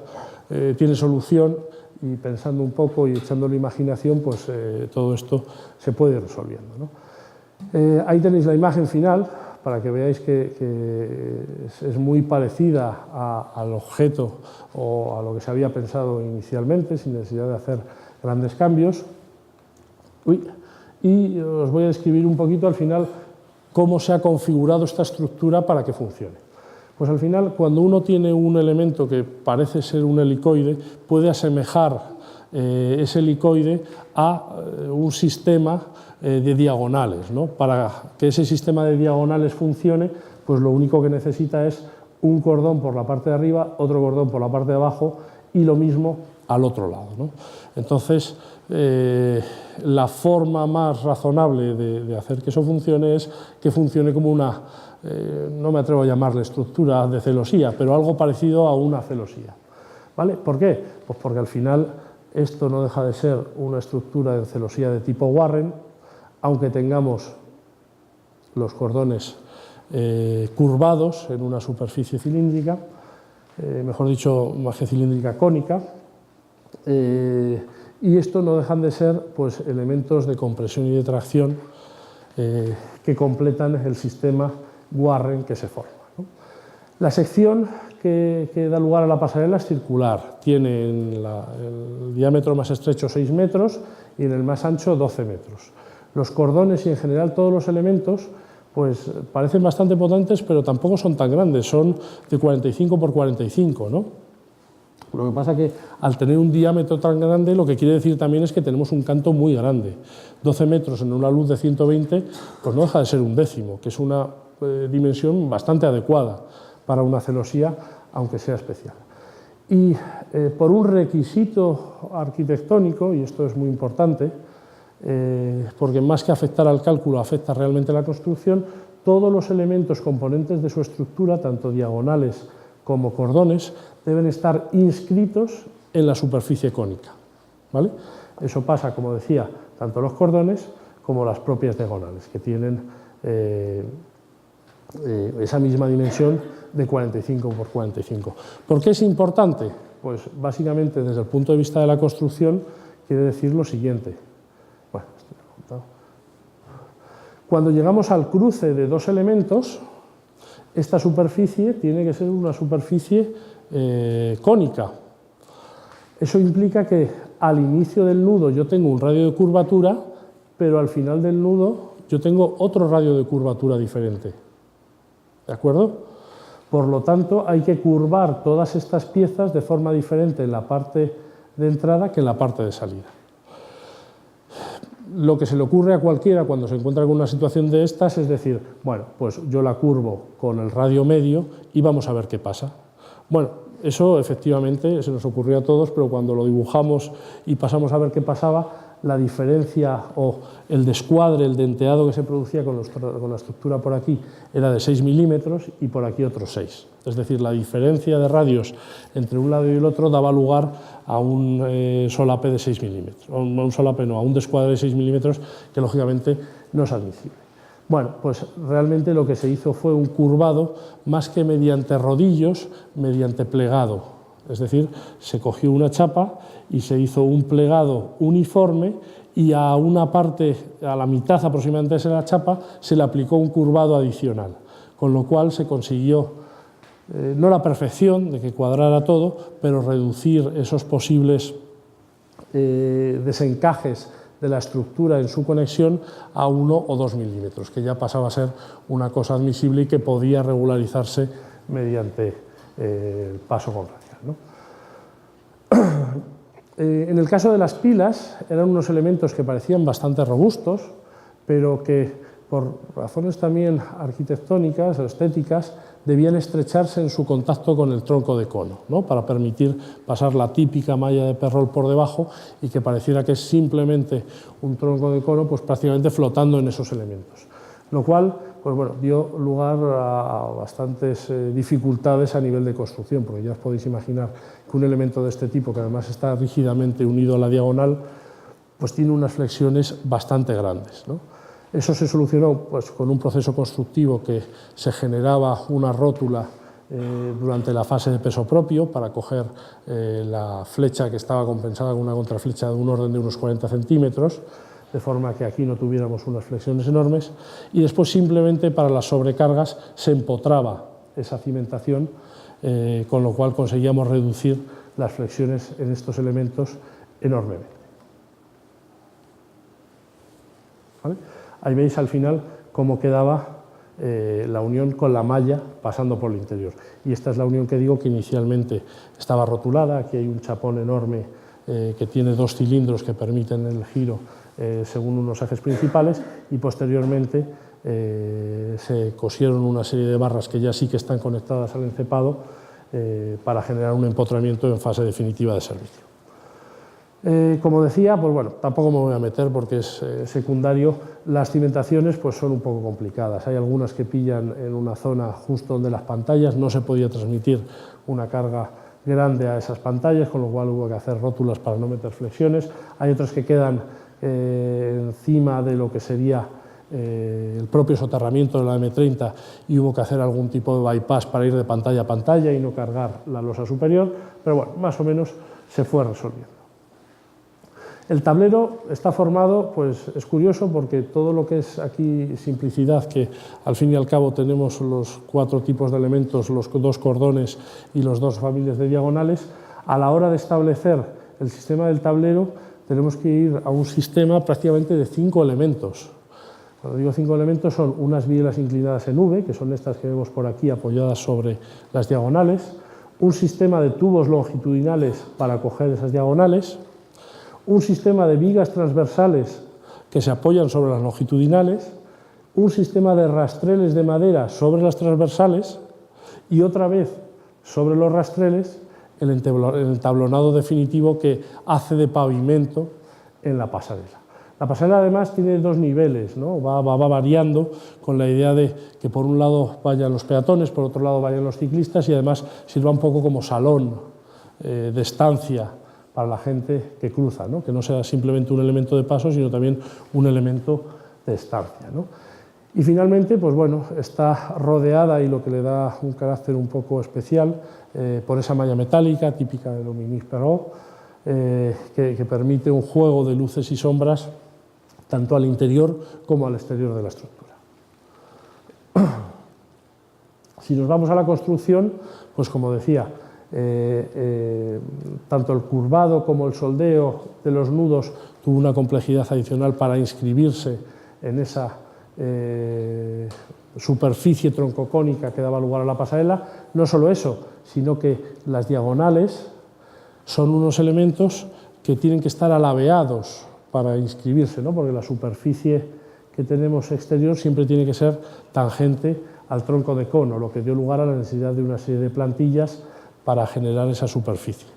tiene solución, y pensando un poco y echando la imaginación, pues todo esto se puede ir resolviendo, ¿no? Ahí tenéis la imagen final, para que veáis que es muy parecida al objeto o a lo que se había pensado inicialmente, sin necesidad de hacer grandes cambios. Y os voy a describir un poquito al final cómo se ha configurado esta estructura para que funcione. Pues al final, cuando uno tiene un elemento que parece ser un helicoide, puede asemejar ese helicoide a un sistema de diagonales, ¿no? Para que ese sistema de diagonales funcione, pues lo único que necesita es un cordón por la parte de arriba, otro cordón por la parte de abajo y lo mismo al otro lado, ¿no? Entonces, la forma más razonable de hacer que eso funcione es que funcione como una no me atrevo a llamarle estructura de celosía, pero algo parecido a una celosía. ¿Vale? ¿Por qué? Pues porque al final esto no deja de ser una estructura de celosía de tipo Warren, aunque tengamos los cordones curvados en una superficie cilíndrica, mejor dicho, más que cilíndrica, cónica, y esto no dejan de ser pues, elementos de compresión y de tracción que completan el sistema Warren que se forma, ¿no? La sección que da lugar a la pasarela es circular, tiene en el diámetro más estrecho 6 metros y en el más ancho 12 metros. Los cordones y en general todos los elementos pues parecen bastante potentes, pero tampoco son tan grandes, son de 45 por 45, ¿no? Lo que pasa que al tener un diámetro tan grande, lo que quiere decir también es que tenemos un canto muy grande. 12 metros en una luz de 120, pues no deja de ser un décimo, que es una dimensión bastante adecuada para una celosía, aunque sea especial. Y por un requisito arquitectónico, y esto es muy importante, porque más que afectar al cálculo, afecta realmente a la construcción, todos los elementos componentes de su estructura, tanto diagonales como cordones, deben estar inscritos en la superficie cónica, ¿vale? Eso pasa, como decía, tanto los cordones como las propias diagonales, que tienen esa misma dimensión de 45 por 45. ¿Por qué es importante? Pues básicamente desde el punto de vista de la construcción quiere decir lo siguiente. Bueno, cuando llegamos al cruce de dos elementos, esta superficie tiene que ser una superficie cónica. Eso implica que al inicio del nudo yo tengo un radio de curvatura, pero al final del nudo yo tengo otro radio de curvatura diferente. ¿De acuerdo? Por lo tanto, hay que curvar todas estas piezas de forma diferente en la parte de entrada que en la parte de salida. Lo que se le ocurre a cualquiera cuando se encuentra con una situación de estas es decir, bueno, pues yo la curvo con el radio medio y vamos a ver qué pasa. Bueno, eso efectivamente se nos ocurrió a todos, pero cuando lo dibujamos y pasamos a ver qué pasaba, la diferencia o el descuadre, el denteado que se producía con la estructura por aquí era de 6 milímetros y por aquí otros 6. Es decir, la diferencia de radios entre un lado y el otro daba lugar a un solape de 6 milímetros, a un descuadre de 6 milímetros que lógicamente no es admisible. Bueno, pues realmente lo que se hizo fue un curvado más que mediante rodillos, mediante plegado. Es decir, se cogió una chapa y se hizo un plegado uniforme y a una parte, a la mitad aproximadamente de la chapa, se le aplicó un curvado adicional, con lo cual se consiguió, no la perfección de que cuadrara todo, pero reducir esos posibles desencajes de la estructura en su conexión a 1 o 2 milímetros, que ya pasaba a ser una cosa admisible y que podía regularizarse mediante el paso con radial, ¿no? En el caso de las pilas, eran unos elementos que parecían bastante robustos, pero que por razones también arquitectónicas o estéticas debían estrecharse en su contacto con el tronco de cono, ¿no? Para permitir pasar la típica malla de perrol por debajo y que pareciera que es simplemente un tronco de cono pues prácticamente flotando en esos elementos. Lo cual pues bueno, dio lugar a bastantes dificultades a nivel de construcción, porque ya os podéis imaginar que un elemento de este tipo, que además está rígidamente unido a la diagonal, pues tiene unas flexiones bastante grandes, ¿no? Eso se solucionó pues, con un proceso constructivo que se generaba una rótula durante la fase de peso propio para coger la flecha que estaba compensada con una contraflecha de un orden de unos 40 centímetros, de forma que aquí no tuviéramos unas flexiones enormes, y después simplemente para las sobrecargas se empotraba esa cimentación, con lo cual conseguíamos reducir las flexiones en estos elementos enormemente. ¿Vale? Ahí veis al final cómo quedaba la unión con la malla pasando por el interior. Y esta es la unión que digo que inicialmente estaba rotulada. Aquí hay un chapón enorme que tiene dos cilindros que permiten el giro según unos ejes principales, y posteriormente se cosieron una serie de barras que ya sí que están conectadas al encepado para generar un empotramiento en fase definitiva de servicio. Como decía, pues bueno, tampoco me voy a meter porque es secundario. Las cimentaciones pues son un poco complicadas. Hay algunas que pillan en una zona justo donde las pantallas no se podía transmitir una carga grande a esas pantallas, con lo cual hubo que hacer rótulas para no meter flexiones. Hay otras que quedan encima de lo que sería el propio soterramiento de la M30 y hubo que hacer algún tipo de bypass para ir de pantalla a pantalla y no cargar la losa superior, pero bueno, más o menos se fue resolviendo. El tablero está formado, pues es curioso porque todo lo que es aquí simplicidad, que al fin y al cabo tenemos los 4 tipos de elementos, los 2 cordones y los 2 familias de diagonales, a la hora de establecer el sistema del tablero tenemos que ir a un sistema prácticamente de 5 elementos. Cuando digo 5 elementos son unas bielas inclinadas en V, que son estas que vemos por aquí apoyadas sobre las diagonales, un sistema de tubos longitudinales para coger esas diagonales, un sistema de vigas transversales que se apoyan sobre las longitudinales, un sistema de rastreles de madera sobre las transversales y otra vez sobre los rastreles el entablonado definitivo que hace de pavimento en la pasarela. La pasarela además tiene 2 niveles, ¿no? va variando con la idea de que por un lado vayan los peatones, por otro lado vayan los ciclistas y además sirva un poco como salón de estancia para la gente que cruza, ¿no? Que no sea simplemente un elemento de paso, sino también un elemento de estancia, ¿no? Y finalmente, pues bueno, está rodeada, y lo que le da un carácter un poco especial, por esa malla metálica típica de Luminis Perrault, que permite un juego de luces y sombras tanto al interior como al exterior de la estructura. Si nos vamos a la construcción, pues como decía, tanto el curvado como el soldeo de los nudos tuvo una complejidad adicional para inscribirse en esa superficie troncocónica que daba lugar a la pasarela. No solo eso, sino que las diagonales son unos elementos que tienen que estar alabeados para inscribirse, ¿no? Porque la superficie que tenemos exterior siempre tiene que ser tangente al tronco de cono, lo que dio lugar a la necesidad de una serie de plantillas para generar esa superficie.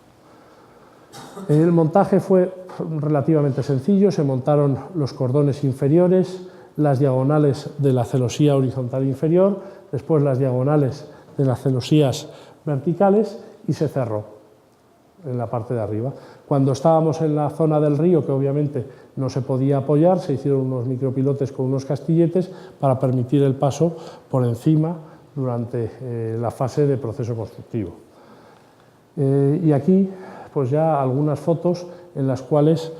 El montaje fue relativamente sencillo, se montaron los cordones inferiores, las diagonales de la celosía horizontal inferior, después las diagonales de las celosías verticales y se cerró en la parte de arriba. Cuando estábamos en la zona del río, que obviamente no se podía apoyar, se hicieron unos micropilotes con unos castilletes para permitir el paso por encima durante la fase de proceso constructivo. Y aquí pues ya algunas fotos en las cuales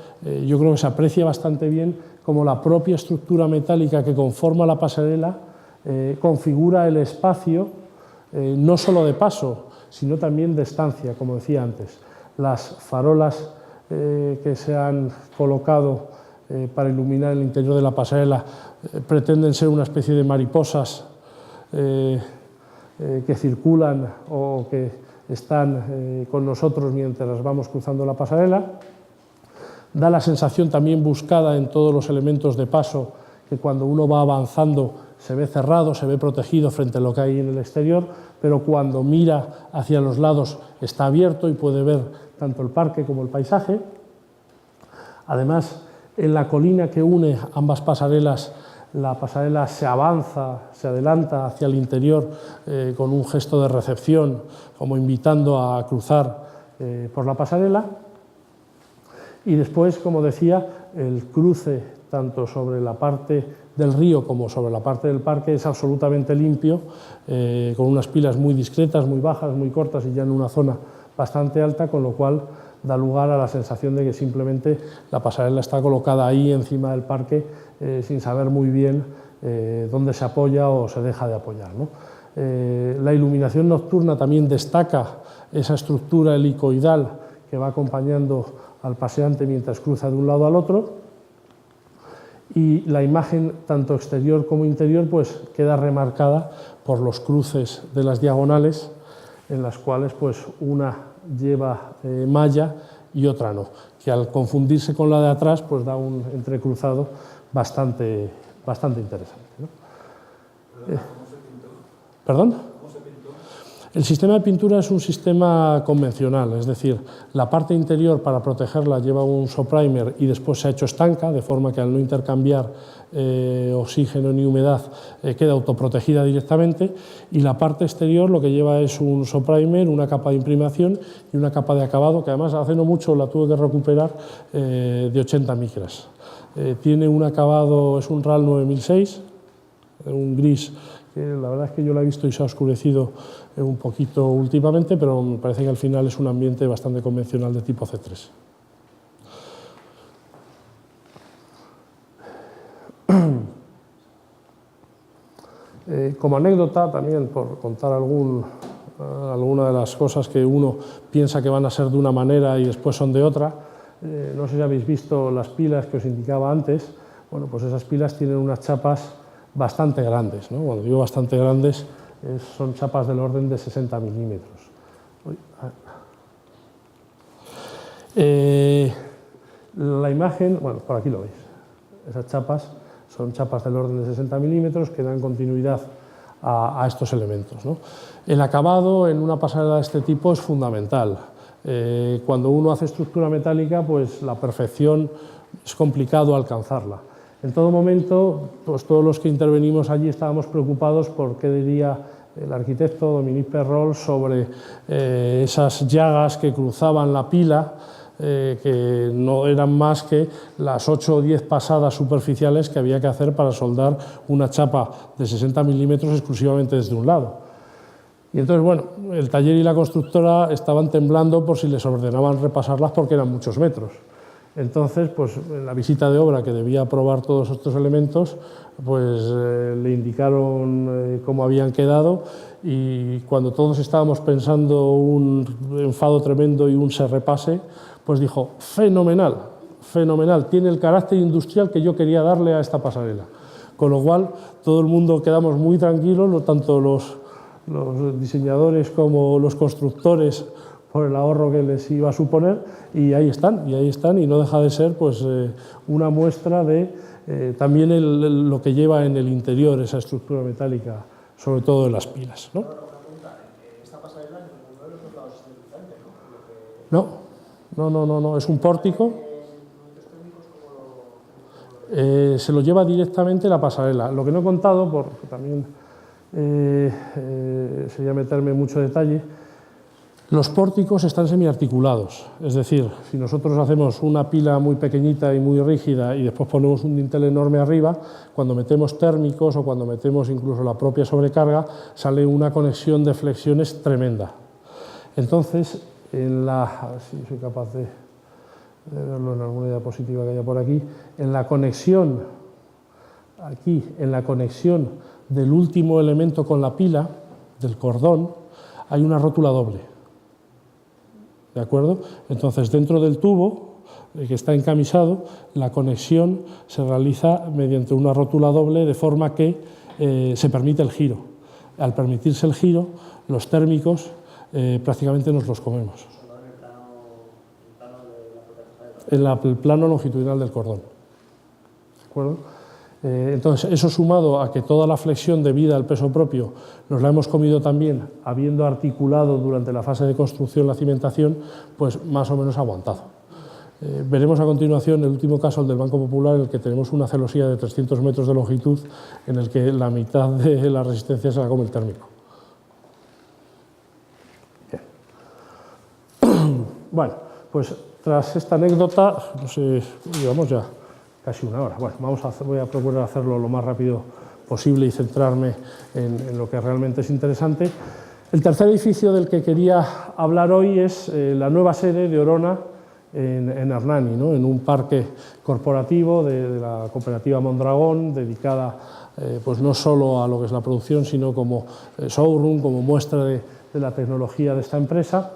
yo creo que se aprecia bastante bien cómo la propia estructura metálica que conforma la pasarela configura el espacio no solo de paso, sino también de estancia, como decía antes. Las farolas que se han colocado para iluminar el interior de la pasarela pretenden ser una especie de mariposas que circulan o que están con nosotros mientras vamos cruzando la pasarela. Da la sensación también buscada en todos los elementos de paso que cuando uno va avanzando se ve cerrado, se ve protegido frente a lo que hay en el exterior, pero cuando mira hacia los lados está abierto y puede ver tanto el parque como el paisaje. Además, en la colina que une ambas pasarelas, la pasarela se avanza, se adelanta hacia el interior con un gesto de recepción, como invitando a cruzar por la pasarela. Y después, como decía, el cruce tanto sobre la parte del río como sobre la parte del parque es absolutamente limpio, con unas pilas muy discretas, muy bajas, muy cortas y ya en una zona bastante alta, con lo cual da lugar a la sensación de que simplemente la pasarela está colocada ahí encima del parque sin saber muy bien dónde se apoya o se deja de apoyar, ¿no? La iluminación nocturna también destaca esa estructura helicoidal que va acompañando al paseante mientras cruza de un lado al otro, y la imagen tanto exterior como interior pues queda remarcada por los cruces de las diagonales, en las cuales pues una lleva malla y otra no, que al confundirse con la de atrás pues da un entrecruzado bastante interesante, ¿no? ¿Perdón? ¿Cómo se pintó? El sistema de pintura es un sistema convencional, es decir, la parte interior para protegerla lleva un soprimer y después se ha hecho estanca, de forma que al no intercambiar oxígeno ni humedad queda autoprotegida directamente, y la parte exterior lo que lleva es un soprimer, una capa de imprimación y una capa de acabado, que además hace no mucho la tuve que recuperar, de 80 micras. Tiene un acabado, es un RAL 9006, un gris, que la verdad es que yo lo he visto y se ha oscurecido un poquito últimamente, pero me parece que al final es un ambiente bastante convencional de tipo C3. Como anécdota, también por contar alguna de las cosas que uno piensa que van a ser de una manera y después son de otra, no sé si habéis visto las pilas que os indicaba antes. Bueno, pues esas pilas tienen unas chapas bastante grandes, ¿no? Cuando digo bastante grandes, son chapas del orden de 60 milímetros. La imagen, bueno, por aquí lo veis, esas chapas son chapas del orden de 60 milímetros que dan continuidad a estos elementos, ¿no? El acabado en una pasarela de este tipo es fundamental. Cuando uno hace estructura metálica, pues la perfección es complicado alcanzarla. En todo momento, pues todos los que intervenimos allí estábamos preocupados por qué diría el arquitecto Dominique Perrol sobre esas llagas que cruzaban la pila, que no eran más que las 8 o 10 pasadas superficiales que había que hacer para soldar una chapa de 60 milímetros exclusivamente desde un lado. Y entonces, bueno, el taller y la constructora estaban temblando por si les ordenaban repasarlas porque eran muchos metros. Entonces, pues en la visita de obra que debía probar todos estos elementos, pues le indicaron cómo habían quedado, y cuando todos estábamos pensando un enfado tremendo y un se repase, pues dijo: fenomenal, fenomenal, tiene el carácter industrial que yo quería darle a esta pasarela. Con lo cual, todo el mundo quedamos muy tranquilos, tanto los diseñadores como los constructores, por el ahorro que les iba a suponer, y ahí están, y no deja de ser pues una muestra de también lo que lleva en el interior esa estructura metálica, sobre todo en las pilas, ¿no? Esta pasarela en ninguno de los dos lados es diferente, ¿no? No, es un pórtico. Se lo lleva directamente la pasarela. Lo que no he contado, porque también sería meterme en mucho detalle, los pórticos están semiarticulados, es decir, si nosotros hacemos una pila muy pequeñita y muy rígida y después ponemos un dintel enorme arriba, cuando metemos térmicos o cuando metemos incluso la propia sobrecarga, sale una conexión de flexiones tremenda. Entonces, a ver si soy capaz de verlo en alguna diapositiva que haya por aquí, en la conexión, aquí, en la conexión del último elemento con la pila, del cordón, hay una rótula doble. ¿De acuerdo? Entonces, dentro del tubo que está encamisado, la conexión se realiza mediante una rótula doble, de forma que se permite el giro. Al permitirse el giro, los térmicos prácticamente nos los comemos. En el plano longitudinal del cordón. ¿De acuerdo? Entonces, eso sumado a que toda la flexión debida al peso propio nos la hemos comido también, habiendo articulado durante la fase de construcción la cimentación, pues más o menos aguantado. Veremos a continuación el último caso, el del Banco Popular, en el que tenemos una celosía de 300 metros de longitud, en el que la mitad de la resistencia se la come el térmico. Bien. Bueno, pues tras esta anécdota, no sé, llevamos ya casi una hora. Bueno, voy a procurar hacerlo lo más rápido posible y centrarme en lo que realmente es interesante. El tercer edificio del que quería hablar hoy es la nueva sede de Orona en Hernani, ¿no? En un parque corporativo de la cooperativa Mondragón, dedicada pues no solo a lo que es la producción, sino como showroom, como muestra de la tecnología de esta empresa.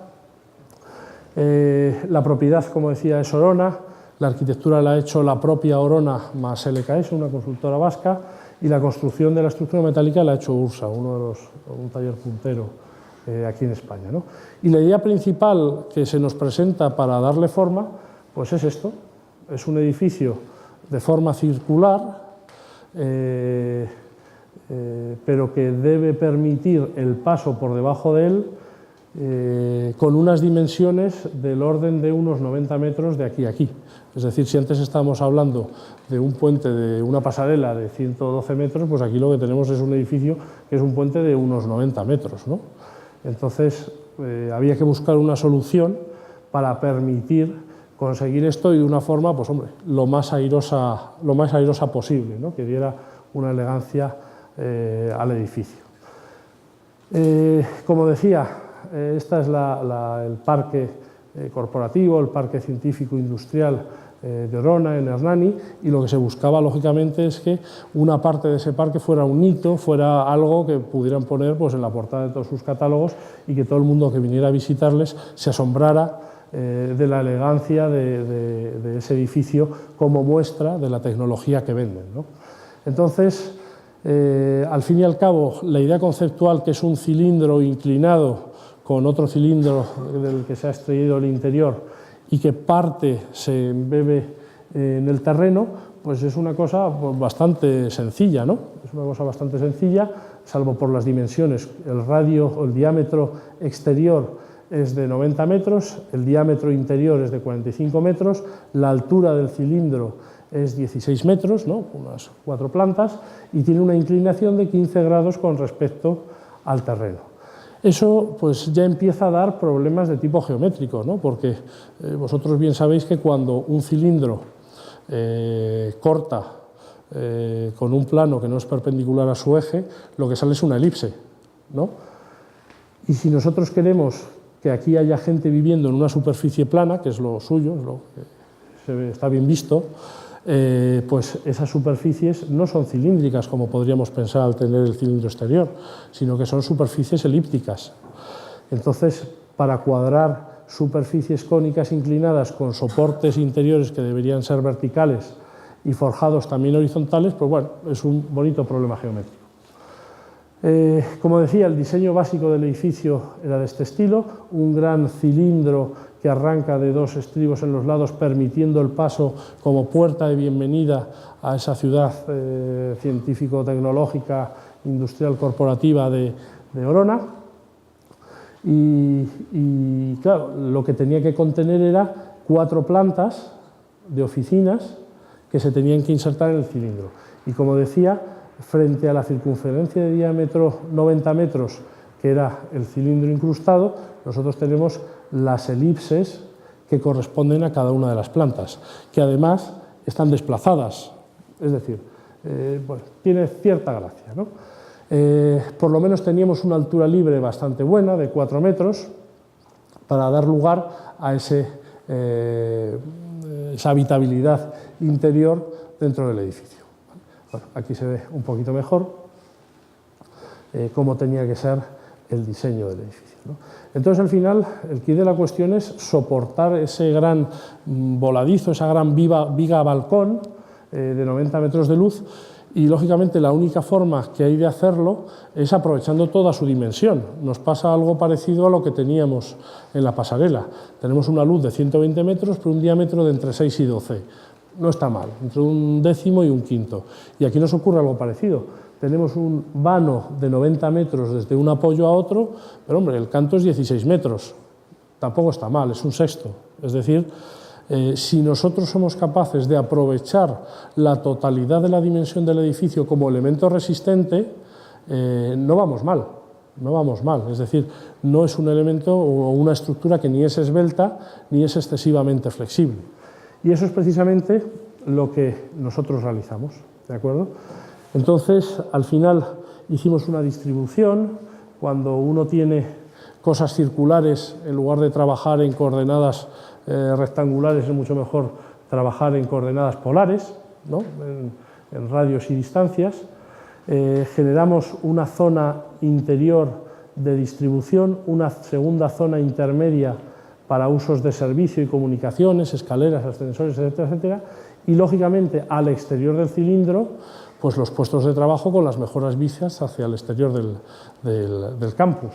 La propiedad, como decía, es Orona. La arquitectura la ha hecho la propia Orona más LKS, una consultora vasca, y la construcción de la estructura metálica la ha hecho Ursa, un taller puntero aquí en España, ¿no? Y la idea principal que se nos presenta para darle forma, pues es esto: es un edificio de forma circular, pero que debe permitir el paso por debajo de él con unas dimensiones del orden de unos 90 metros de aquí a aquí. Es decir, si antes estábamos hablando de un puente, de una pasarela de 112 metros, pues aquí lo que tenemos es un edificio que es un puente de unos 90 metros, ¿no? Entonces, había que buscar una solución para permitir conseguir esto y de una forma, pues hombre, lo más airosa posible, ¿no? Que diera una elegancia al edificio. Como decía, este es el parque corporativo, el parque científico industrial de Orona, en Hernani, y lo que se buscaba, lógicamente, es que una parte de ese parque fuera un hito, fuera algo que pudieran poner pues, en la portada de todos sus catálogos y que todo el mundo que viniera a visitarles se asombrara de la elegancia de ese edificio como muestra de la tecnología que venden, ¿no? Entonces, al fin y al cabo, la idea conceptual, que es un cilindro inclinado con otro cilindro del que se ha extraído el interior y que parte se embebe en el terreno, pues es una cosa pues, bastante sencilla, ¿no? Es una cosa bastante sencilla, salvo por las dimensiones. El radio o el diámetro exterior es de 90 metros, el diámetro interior es de 45 metros, la altura del cilindro es 16 metros, ¿no? Unas 4 plantas, y tiene una inclinación de 15 grados con respecto al terreno. Eso pues, ya empieza a dar problemas de tipo geométrico, ¿no? Porque vosotros bien sabéis que cuando un cilindro corta con un plano que no es perpendicular a su eje, lo que sale es una elipse, ¿no? Y si nosotros queremos que aquí haya gente viviendo en una superficie plana, que es lo suyo, es lo que está bien visto, pues esas superficies no son cilíndricas como podríamos pensar al tener el cilindro exterior, sino que son superficies elípticas. Entonces, para cuadrar superficies cónicas inclinadas con soportes interiores que deberían ser verticales y forjados también horizontales, pues bueno, es un bonito problema geométrico. Como decía, el diseño básico del edificio era de este estilo, un gran cilindro que arranca de 2 estribos en los lados, permitiendo el paso como puerta de bienvenida a esa ciudad científico-tecnológica, industrial, corporativa de Orona. Y claro, lo que tenía que contener era 4 plantas de oficinas que se tenían que insertar en el cilindro. Y como decía, frente a la circunferencia de diámetro 90 metros, que era el cilindro incrustado, nosotros tenemos las elipses que corresponden a cada una de las plantas, que además están desplazadas, es decir, bueno, tiene cierta gracia, ¿no? Por lo menos teníamos una altura libre bastante buena, de 4 metros, para dar lugar a esa habitabilidad interior dentro del edificio. Bueno, aquí se ve un poquito mejor cómo tenía que ser el diseño del edificio, ¿no? Entonces, al final, el quid de la cuestión es soportar ese gran voladizo, esa gran viga balcón de 90 metros de luz, y, lógicamente, la única forma que hay de hacerlo es aprovechando toda su dimensión. Nos pasa algo parecido a lo que teníamos en la pasarela. Tenemos una luz de 120 metros por un diámetro de entre 6 y 12. No está mal, entre un décimo y un quinto. Y aquí nos ocurre algo parecido. Tenemos un vano de 90 metros desde un apoyo a otro, pero hombre, el canto es 16 metros. Tampoco está mal, es un sexto. Es decir, si nosotros somos capaces de aprovechar la totalidad de la dimensión del edificio como elemento resistente, no vamos mal. No vamos mal. Es decir, no es un elemento o una estructura que ni es esbelta ni es excesivamente flexible. Y eso es precisamente lo que nosotros realizamos, ¿de acuerdo? Entonces, al final hicimos una distribución. Cuando uno tiene cosas circulares, en lugar de trabajar en coordenadas rectangulares, es mucho mejor trabajar en coordenadas polares, ¿no? en radios y distancias. Generamos una zona interior de distribución, una segunda zona intermedia para usos de servicio y comunicaciones, escaleras, ascensores, etcétera, etcétera, y lógicamente al exterior del cilindro, pues los puestos de trabajo con las mejores vistas hacia el exterior del campus.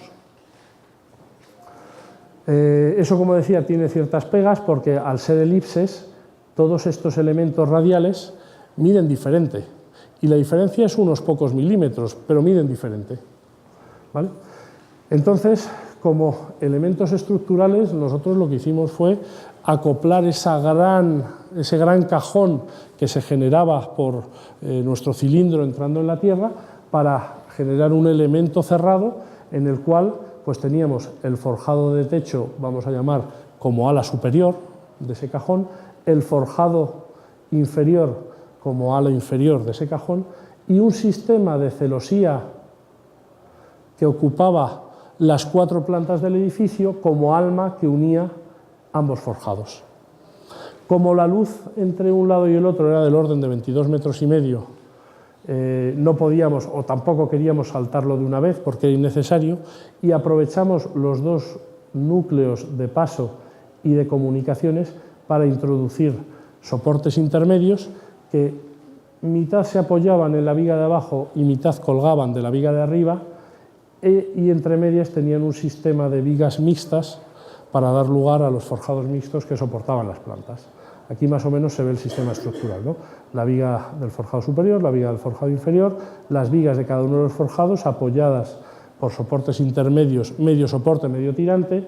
Eso, como decía, tiene ciertas pegas porque al ser elipses, todos estos elementos radiales miden diferente y la diferencia es unos pocos milímetros, pero miden diferente, ¿vale? Entonces, como elementos estructurales, nosotros lo que hicimos fue acoplar ese gran cajón que se generaba por nuestro cilindro entrando en la Tierra para generar un elemento cerrado en el cual pues teníamos el forjado de techo, vamos a llamar como ala superior de ese cajón, el forjado inferior como ala inferior de ese cajón y un sistema de celosía que ocupaba las 4 plantas del edificio como alma que unía ambos forjados. Como la luz entre un lado y el otro era del orden de 22,5 metros, no podíamos o tampoco queríamos saltarlo de una vez porque era innecesario y aprovechamos los 2 núcleos de paso y de comunicaciones para introducir soportes intermedios que mitad se apoyaban en la viga de abajo y mitad colgaban de la viga de arriba y entre medias tenían un sistema de vigas mixtas para dar lugar a los forjados mixtos que soportaban las plantas. Aquí más o menos se ve el sistema estructural, ¿no? La viga del forjado superior, la viga del forjado inferior, las vigas de cada uno de los forjados apoyadas por soportes intermedios, medio soporte, medio tirante,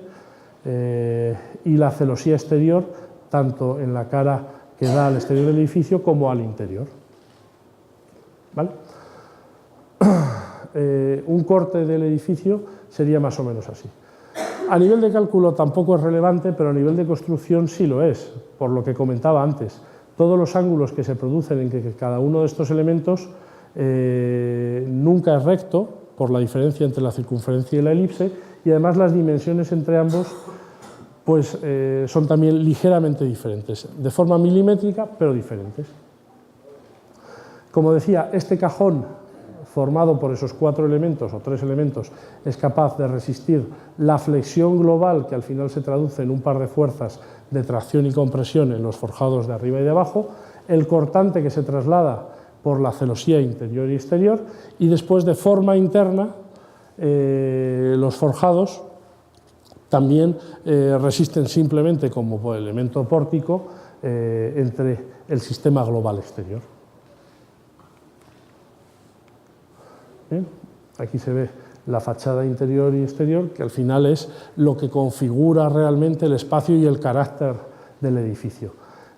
y la celosía exterior, tanto en la cara que da al exterior del edificio como al interior. ¿Vale? Un corte del edificio sería más o menos así. A nivel de cálculo tampoco es relevante, pero a nivel de construcción sí lo es, por lo que comentaba antes. Todos los ángulos que se producen en que cada uno de estos elementos nunca es recto, por la diferencia entre la circunferencia y la elipse, y además las dimensiones entre ambos pues, son también ligeramente diferentes, de forma milimétrica, pero diferentes. Como decía, este cajón formado por esos 4 elementos o 3 elementos es capaz de resistir la flexión global que al final se traduce en un par de fuerzas de tracción y compresión en los forjados de arriba y de abajo, el cortante que se traslada por la celosía interior y exterior y después de forma interna los forjados también resisten simplemente como elemento pórtico entre el sistema global exterior. ¿Bien? Aquí se ve la fachada interior y exterior, que al final es lo que configura realmente el espacio y el carácter del edificio.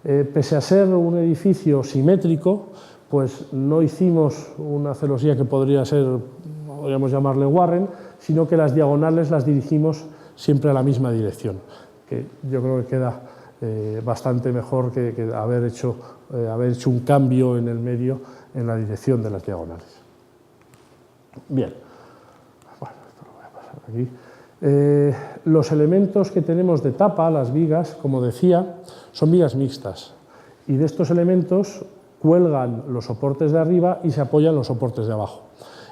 Pese a ser un edificio simétrico, pues no hicimos una celosía que podríamos llamarle Warren, sino que las diagonales las dirigimos siempre a la misma dirección, que yo creo que queda bastante mejor que haber hecho un cambio en el medio en la dirección de las diagonales. Bien, bueno, esto lo voy a pasar aquí. Los elementos que tenemos de tapa, las vigas, como decía, son vigas mixtas y de estos elementos cuelgan los soportes de arriba y se apoyan los soportes de abajo.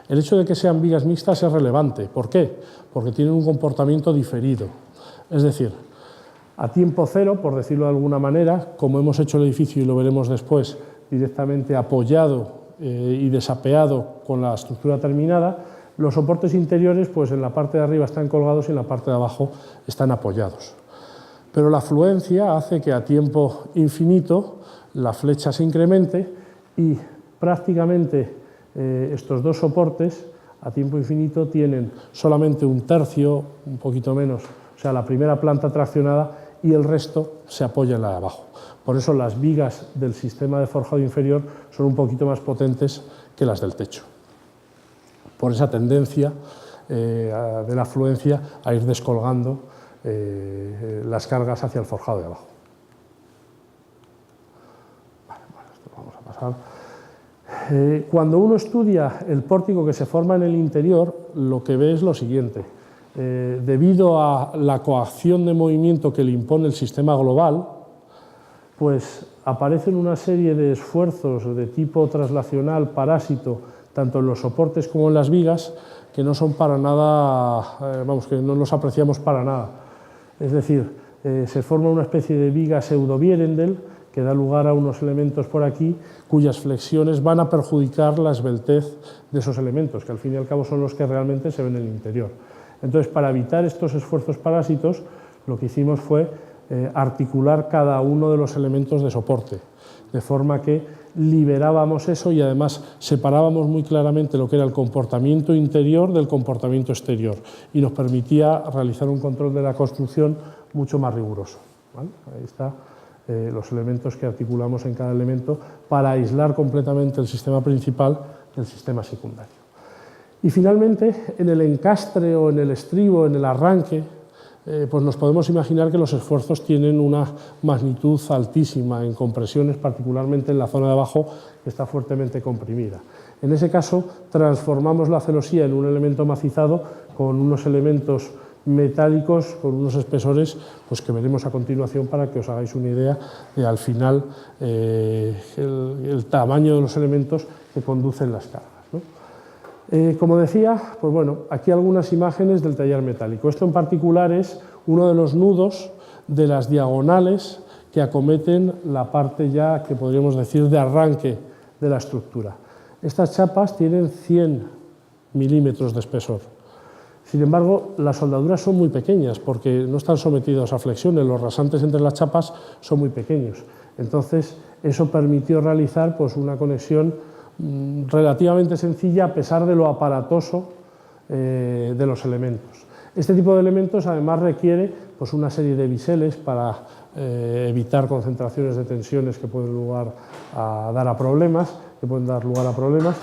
El hecho de que sean vigas mixtas es relevante. ¿Por qué? Porque tienen un comportamiento diferido. Es decir, a tiempo cero, por decirlo de alguna manera, como hemos hecho el edificio y lo veremos después, directamente apoyado y desapeado con la estructura terminada, los soportes interiores pues en la parte de arriba están colgados y en la parte de abajo están apoyados. Pero la fluencia hace que a tiempo infinito la flecha se incremente y prácticamente estos 2 soportes a tiempo infinito tienen solamente 1/3, un poquito menos, o sea, la primera planta traccionada y el resto se apoya en la de abajo. Por eso las vigas del sistema de forjado inferior son un poquito más potentes que las del techo, por esa tendencia de la fluencia a ir descolgando las cargas hacia el forjado de abajo. Bueno, esto lo vamos a pasar. Cuando uno estudia el pórtico que se forma en el interior, lo que ve es lo siguiente. Debido a la coacción de movimiento que le impone el sistema global, pues aparecen una serie de esfuerzos de tipo traslacional, parásito, tanto en los soportes como en las vigas, que no son para nada, que no los apreciamos para nada. Es decir, se forma una especie de viga pseudo-Vierendel que da lugar a unos elementos por aquí cuyas flexiones van a perjudicar la esbeltez de esos elementos, que al fin y al cabo son los que realmente se ven en el interior. Entonces, para evitar estos esfuerzos parásitos, lo que hicimos fue articular cada uno de los elementos de soporte, de forma que liberábamos eso y además separábamos muy claramente lo que era el comportamiento interior del comportamiento exterior y nos permitía realizar un control de la construcción mucho más riguroso, ¿vale? Ahí están los elementos que articulamos en cada elemento para aislar completamente el sistema principal del sistema secundario. Y finalmente, en el encastre o en el estribo, en el arranque, pues nos podemos imaginar que los esfuerzos tienen una magnitud altísima en compresiones, particularmente en la zona de abajo, que está fuertemente comprimida. En ese caso, transformamos la celosía en un elemento macizado con unos elementos metálicos, con unos espesores pues, que veremos a continuación para que os hagáis una idea de, al final, el tamaño de los elementos que conducen las cargas, ¿no? Como decía, pues bueno, aquí algunas imágenes del taller metálico. Esto en particular es uno de los nudos de las diagonales que acometen la parte ya que podríamos decir de arranque de la estructura. Estas chapas tienen 100 milímetros de espesor. Sin embargo, las soldaduras son muy pequeñas porque no están sometidos a flexiones, los rasantes entre las chapas son muy pequeños. Entonces, eso permitió realizar pues, una conexión relativamente sencilla a pesar de lo aparatoso de los elementos. Este tipo de elementos además requiere pues, una serie de biseles para evitar concentraciones de tensiones que pueden dar lugar a problemas,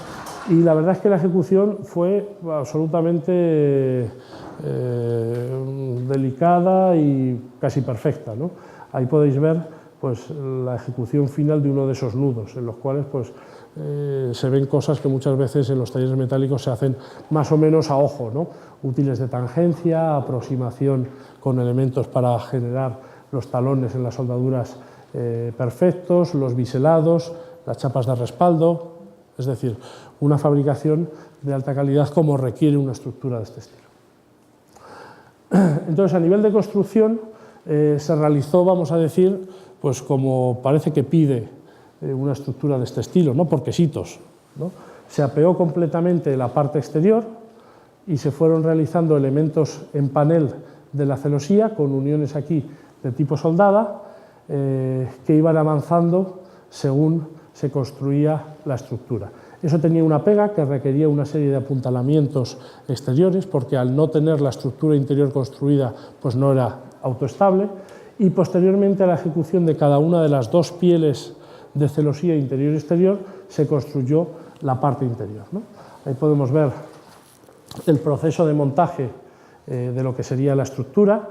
y la verdad es que la ejecución fue absolutamente delicada y casi perfecta, ¿no? Ahí podéis ver pues, la ejecución final de uno de esos nudos, en los cuales pues, se ven cosas que muchas veces en los talleres metálicos se hacen más o menos a ojo, ¿no? Útiles de tangencia, aproximación con elementos para generar los talones en las soldaduras perfectos, los biselados, las chapas de respaldo, es decir, una fabricación de alta calidad como requiere una estructura de este estilo. Entonces, a nivel de construcción, se realizó, vamos a decir, pues como parece que pide una estructura de este estilo, ¿no? Por quesitos, ¿no? Se apeó completamente la parte exterior y se fueron realizando elementos en panel de la celosía con uniones aquí de tipo soldada que iban avanzando según se construía la estructura. Eso tenía una pega que requería una serie de apuntalamientos exteriores porque al no tener la estructura interior construida pues no era autoestable, y posteriormente a la ejecución de cada una de las dos pieles de celosía interior y exterior se construyó la parte interior, ¿no? Ahí podemos ver el proceso de montaje de lo que sería la estructura,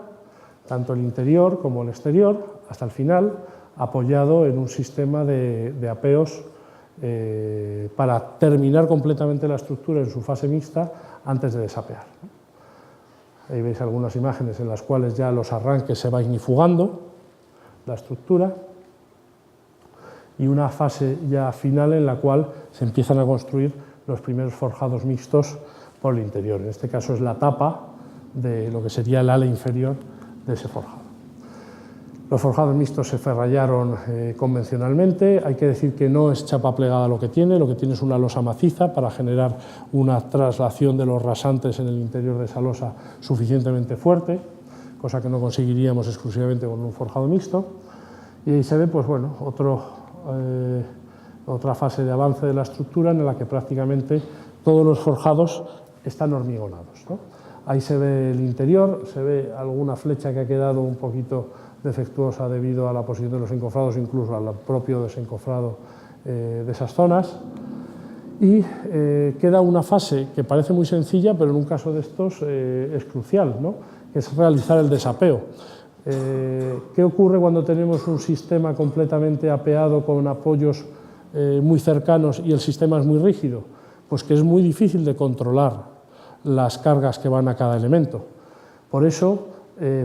tanto el interior como el exterior, hasta el final, apoyado en un sistema de apeos para terminar completamente la estructura en su fase mixta antes de desapear, ¿no? Ahí veis algunas imágenes en las cuales ya los arranques se va ignifugando la estructura y una fase ya final en la cual se empiezan a construir los primeros forjados mixtos por el interior. En este caso es la tapa de lo que sería el ala inferior de ese forjado. Los forjados mixtos se ferrallaron convencionalmente. Hay que decir que no es chapa plegada lo que tiene es una losa maciza para generar una traslación de los rasantes en el interior de esa losa suficientemente fuerte, cosa que no conseguiríamos exclusivamente con un forjado mixto. Y ahí se ve pues, bueno, otra fase de avance de la estructura en la que prácticamente todos los forjados están hormigonados, ¿no? Ahí se ve el interior, se ve alguna flecha que ha quedado un poquito defectuosa debido a la posición de los encofrados, incluso al propio desencofrado de esas zonas. Y queda una fase que parece muy sencilla, pero en un caso de estos es crucial, ¿no? Que es realizar el desapeo. ¿Qué ocurre cuando tenemos un sistema completamente apeado con apoyos muy cercanos y el sistema es muy rígido? Pues que es muy difícil de controlar las cargas que van a cada elemento. Por eso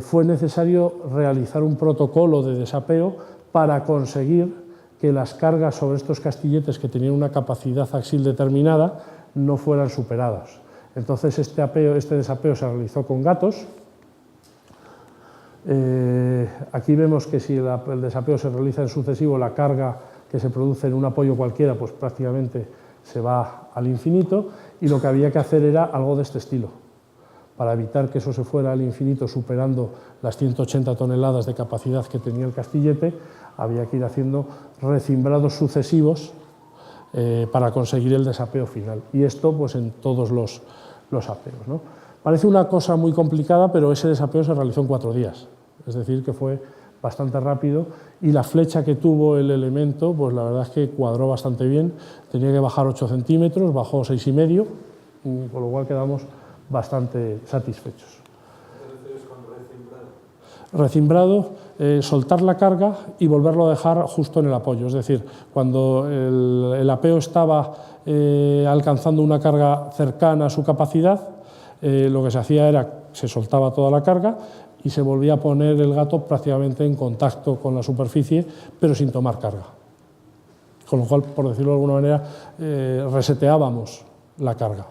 fue necesario realizar un protocolo de desapeo para conseguir que las cargas sobre estos castilletes que tenían una capacidad axil determinada no fueran superadas. Entonces este desapeo se realizó con gatos. Aquí vemos que si el desapeo se realiza en sucesivo, la carga que se produce en un apoyo cualquiera pues prácticamente se va al infinito, y lo que había que hacer era algo de este estilo, para evitar que eso se fuera al infinito superando las 180 toneladas de capacidad que tenía el castillete, había que ir haciendo recimbrados sucesivos para conseguir el desapeo final. Y esto pues en todos los apeos, ¿no? Parece una cosa muy complicada, pero ese desapeo se realizó en 4 días, es decir, que fue bastante rápido, y la flecha que tuvo el elemento, pues la verdad es que cuadró bastante bien. Tenía que bajar 8 centímetros, bajó 6,5, con lo cual quedamos bastante satisfechos. ¿Qué te refieres con recimbrado? Recimbrado, soltar la carga y volverlo a dejar justo en el apoyo, es decir, cuando el apeo estaba alcanzando una carga cercana a su capacidad, lo que se hacía era, se soltaba toda la carga y se volvía a poner el gato prácticamente en contacto con la superficie, pero sin tomar carga. Con lo cual, por decirlo de alguna manera, reseteábamos la carga.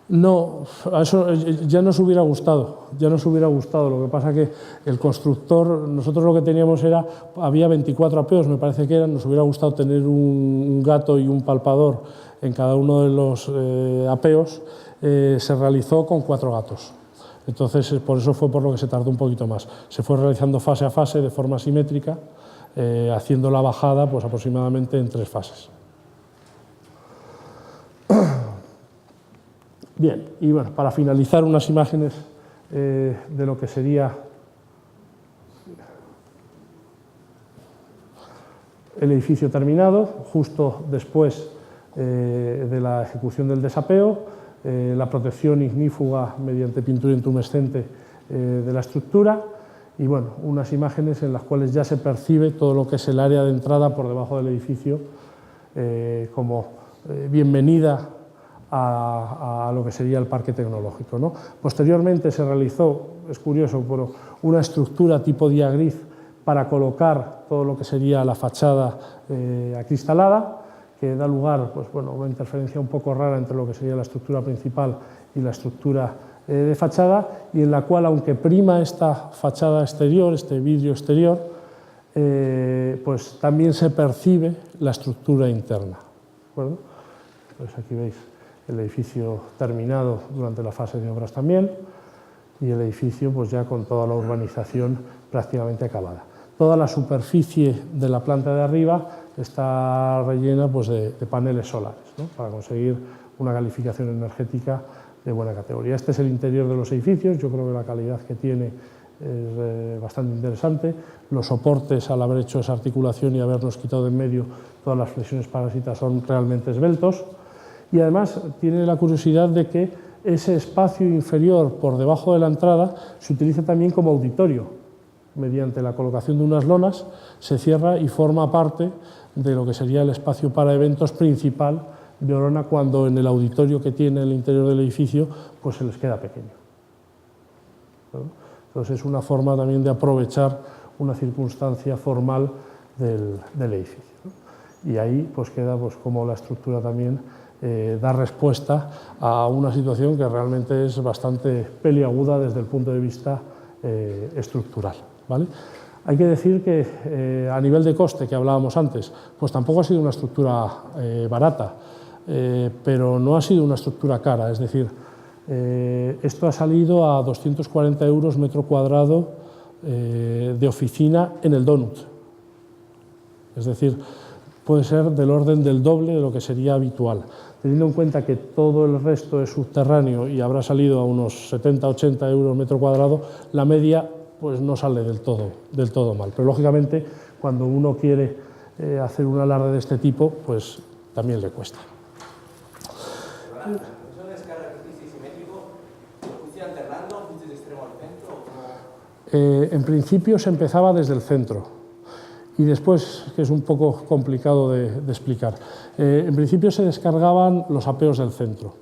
No, a eso ya nos hubiera gustado, Lo que pasa que el constructor, nosotros lo que teníamos era, había 24 apeos, me parece que eran, nos hubiera gustado tener un gato y un palpador en cada uno de los apeos, se realizó con 4 gatos. Entonces, por eso fue por lo que se tardó un poquito más. Se fue realizando fase a fase de forma simétrica, haciendo la bajada pues, aproximadamente en 3 fases. Bien, y bueno, para finalizar unas imágenes de lo que sería el edificio terminado, justo después de la ejecución del desapeo, la protección ignífuga mediante pintura intumescente de la estructura y bueno, unas imágenes en las cuales ya se percibe todo lo que es el área de entrada por debajo del edificio como bienvenida a lo que sería el parque tecnológico, ¿no? Posteriormente se realizó, es curioso, pero una estructura tipo diagriz para colocar todo lo que sería la fachada acristalada, que da lugar pues, bueno, a una interferencia un poco rara entre lo que sería la estructura principal y la estructura de fachada, y en la cual, aunque prima esta fachada exterior, este vidrio exterior, pues también se percibe la estructura interna, ¿de acuerdo? Pues aquí veis el edificio terminado durante la fase de obras también, y el edificio pues ya con toda la urbanización prácticamente acabada. Toda la superficie de la planta de arriba está rellena pues, de paneles solares, ¿no? Para conseguir una calificación energética de buena categoría. Este es el interior de los edificios, yo creo que la calidad que tiene es bastante interesante. Los soportes, al haber hecho esa articulación y habernos quitado de en medio todas las flexiones parásitas, son realmente esbeltos. Y además tiene la curiosidad de que ese espacio inferior por debajo de la entrada se utiliza también como auditorio. Mediante la colocación de unas lonas se cierra y forma parte de lo que sería el espacio para eventos principal de Orona, cuando en el auditorio que tiene el interior del edificio pues se les queda pequeño. Entonces es una forma también de aprovechar una circunstancia formal del edificio, ¿no? Y ahí pues queda pues, como la estructura también da respuesta a una situación que realmente es bastante peliaguda desde el punto de vista estructural, ¿vale? Hay que decir que a nivel de coste, que hablábamos antes, pues tampoco ha sido una estructura barata, pero no ha sido una estructura cara, es decir, esto ha salido a 240 € metro cuadrado de oficina en el donut, es decir, puede ser del orden del doble de lo que sería habitual. Teniendo en cuenta que todo el resto es subterráneo y habrá salido a unos 70-80 € metro cuadrado, la media pues no sale del todo mal. Pero lógicamente cuando uno quiere hacer un alarde de este tipo, pues también le cuesta. ¿Eso de descarga que fuiste simétrico, lo fuiste alternando, fuiste de extremo al centro? En principio se empezaba desde el centro. Y después, que es un poco complicado de explicar, en principio se descargaban los apeos del centro.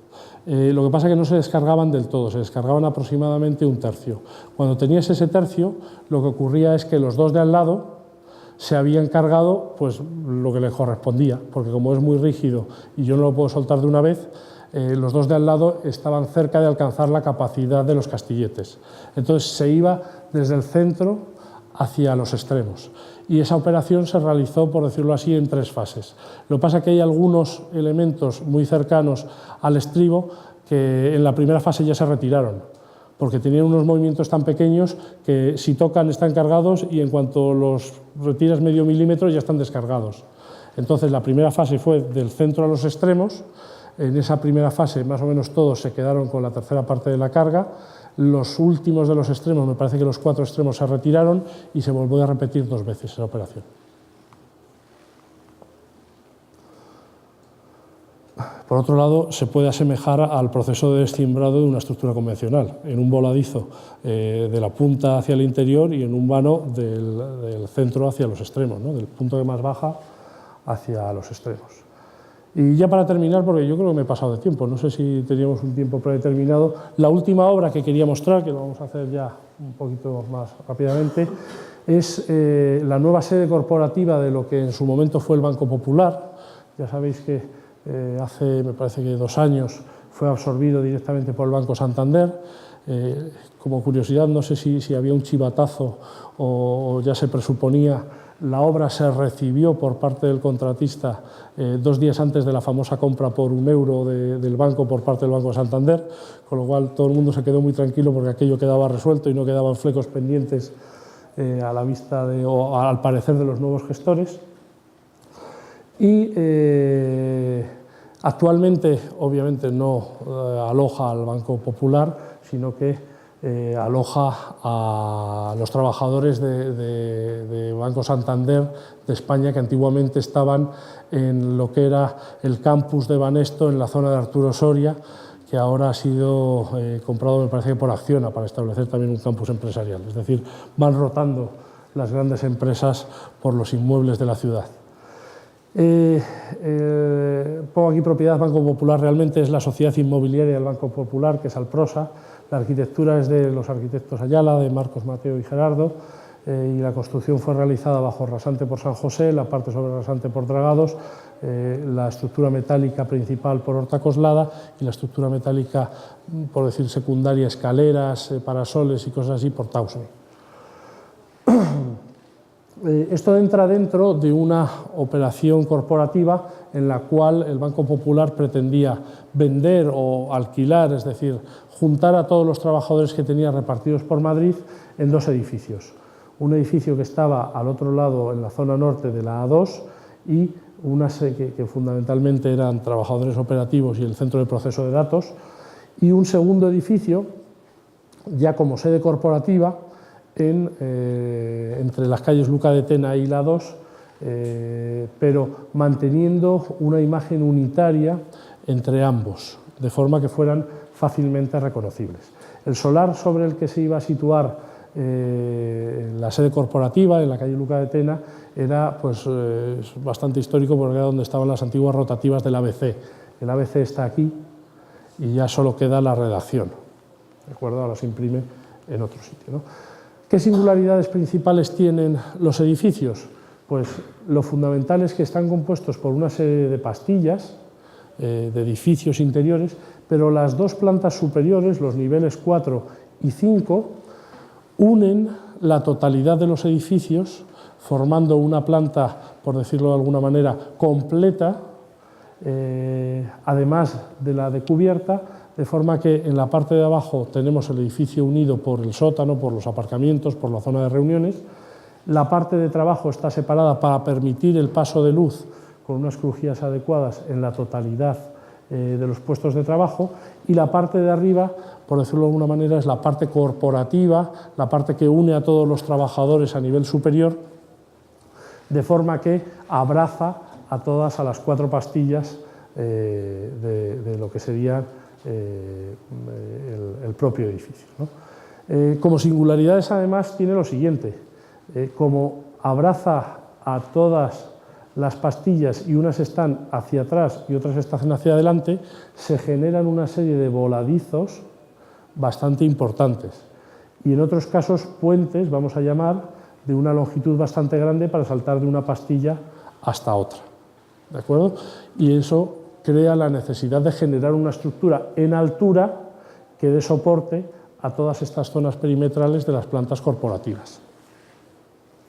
Lo que pasa es que no se descargaban del todo, se descargaban aproximadamente un tercio. Cuando tenías ese tercio, lo que ocurría es que los dos de al lado se habían cargado pues, lo que les correspondía, porque como es muy rígido y yo no lo puedo soltar de una vez, los dos de al lado estaban cerca de alcanzar la capacidad de los castilletes. Entonces se iba desde el centro hacia los extremos. Y esa operación se realizó, por decirlo así, en 3 fases. Lo que pasa es que hay algunos elementos muy cercanos al estribo que en la primera fase ya se retiraron, porque tenían unos movimientos tan pequeños que si tocan están cargados y en cuanto los retiras medio milímetro ya están descargados. Entonces la primera fase fue del centro a los extremos. En esa primera fase más o menos todos se quedaron con la tercera parte de la carga. Los últimos de los extremos, me parece que los 4 extremos se retiraron y se volvió a repetir 2 veces esa operación. Por otro lado, se puede asemejar al proceso de descimbrado de una estructura convencional, en un voladizo de la punta hacia el interior y en un vano del centro hacia los extremos, ¿no? Del punto que más baja hacia los extremos. Y ya para terminar, porque yo creo que me he pasado de tiempo, no sé si teníamos un tiempo predeterminado, la última obra que quería mostrar, que lo vamos a hacer ya un poquito más rápidamente, es la nueva sede corporativa de lo que en su momento fue el Banco Popular. Ya sabéis que hace, me parece que 2 años, fue absorbido directamente por el Banco Santander. Como curiosidad, no sé si había un chivatazo o ya se presuponía, la obra se recibió por parte del contratista 2 días antes de la famosa compra por €1 del banco por parte del Banco Santander, con lo cual todo el mundo se quedó muy tranquilo porque aquello quedaba resuelto y no quedaban flecos pendientes a la vista o al parecer de los nuevos gestores. Y actualmente, obviamente, no aloja al Banco Popular, sino que aloja a los trabajadores de Banco Santander de España, que antiguamente estaban en lo que era el campus de Banesto, en la zona de Arturo Soria, que ahora ha sido comprado, me parece que por Acciona, para establecer también un campus empresarial. Es decir, van rotando las grandes empresas por los inmuebles de la ciudad. Pongo aquí propiedad Banco Popular, realmente es la sociedad inmobiliaria del Banco Popular, que es Alprosa. La arquitectura es de los arquitectos Ayala, de Marcos, Mateo y Gerardo, y la construcción fue realizada bajo rasante por San José, la parte sobre rasante por Dragados, la estructura metálica principal por Horta Coslada y la estructura metálica, por decir secundaria, escaleras, parasoles y cosas así, por Tausen. Esto entra dentro de una operación corporativa en la cual el Banco Popular pretendía vender o alquilar, es decir, juntar a todos los trabajadores que tenía repartidos por Madrid en 2 edificios. Un edificio que estaba al otro lado, en la zona norte de la A2, y una que fundamentalmente eran trabajadores operativos y el centro de proceso de datos, y un segundo edificio, ya como sede corporativa, entre las calles Luca de Tena y la 2, pero manteniendo una imagen unitaria entre ambos, de forma que fueran fácilmente reconocibles. El solar sobre el que se iba a situar la sede corporativa, en la calle Luca de Tena, era pues, bastante histórico porque era donde estaban las antiguas rotativas del ABC. El ABC está aquí y ya solo queda la redacción, ¿de acuerdo? Ahora se imprime en otro sitio, ¿no? ¿Qué singularidades principales tienen los edificios? Pues lo fundamental es que están compuestos por una serie de pastillas, de edificios interiores, pero las 2 plantas superiores, los niveles 4 y 5, unen la totalidad de los edificios, formando una planta, por decirlo de alguna manera, completa, además de la de cubierta, de forma que en la parte de abajo tenemos el edificio unido por el sótano, por los aparcamientos, por la zona de reuniones. La parte de trabajo está separada para permitir el paso de luz con unas crujías adecuadas en la totalidad de los puestos de trabajo, y la parte de arriba, por decirlo de alguna manera, es la parte corporativa, la parte que une a todos los trabajadores a nivel superior, de forma que abraza a todas, a las 4 pastillas de lo que sería el propio edificio, ¿no? Como singularidades, además, tiene lo siguiente: como abraza a todas las pastillas y unas están hacia atrás y otras están hacia adelante, se generan una serie de voladizos bastante importantes, y en otros casos puentes, vamos a llamar, de una longitud bastante grande para saltar de una pastilla hasta otra, ¿de acuerdo? Y eso crea la necesidad de generar una estructura en altura que dé soporte a todas estas zonas perimetrales de las plantas corporativas.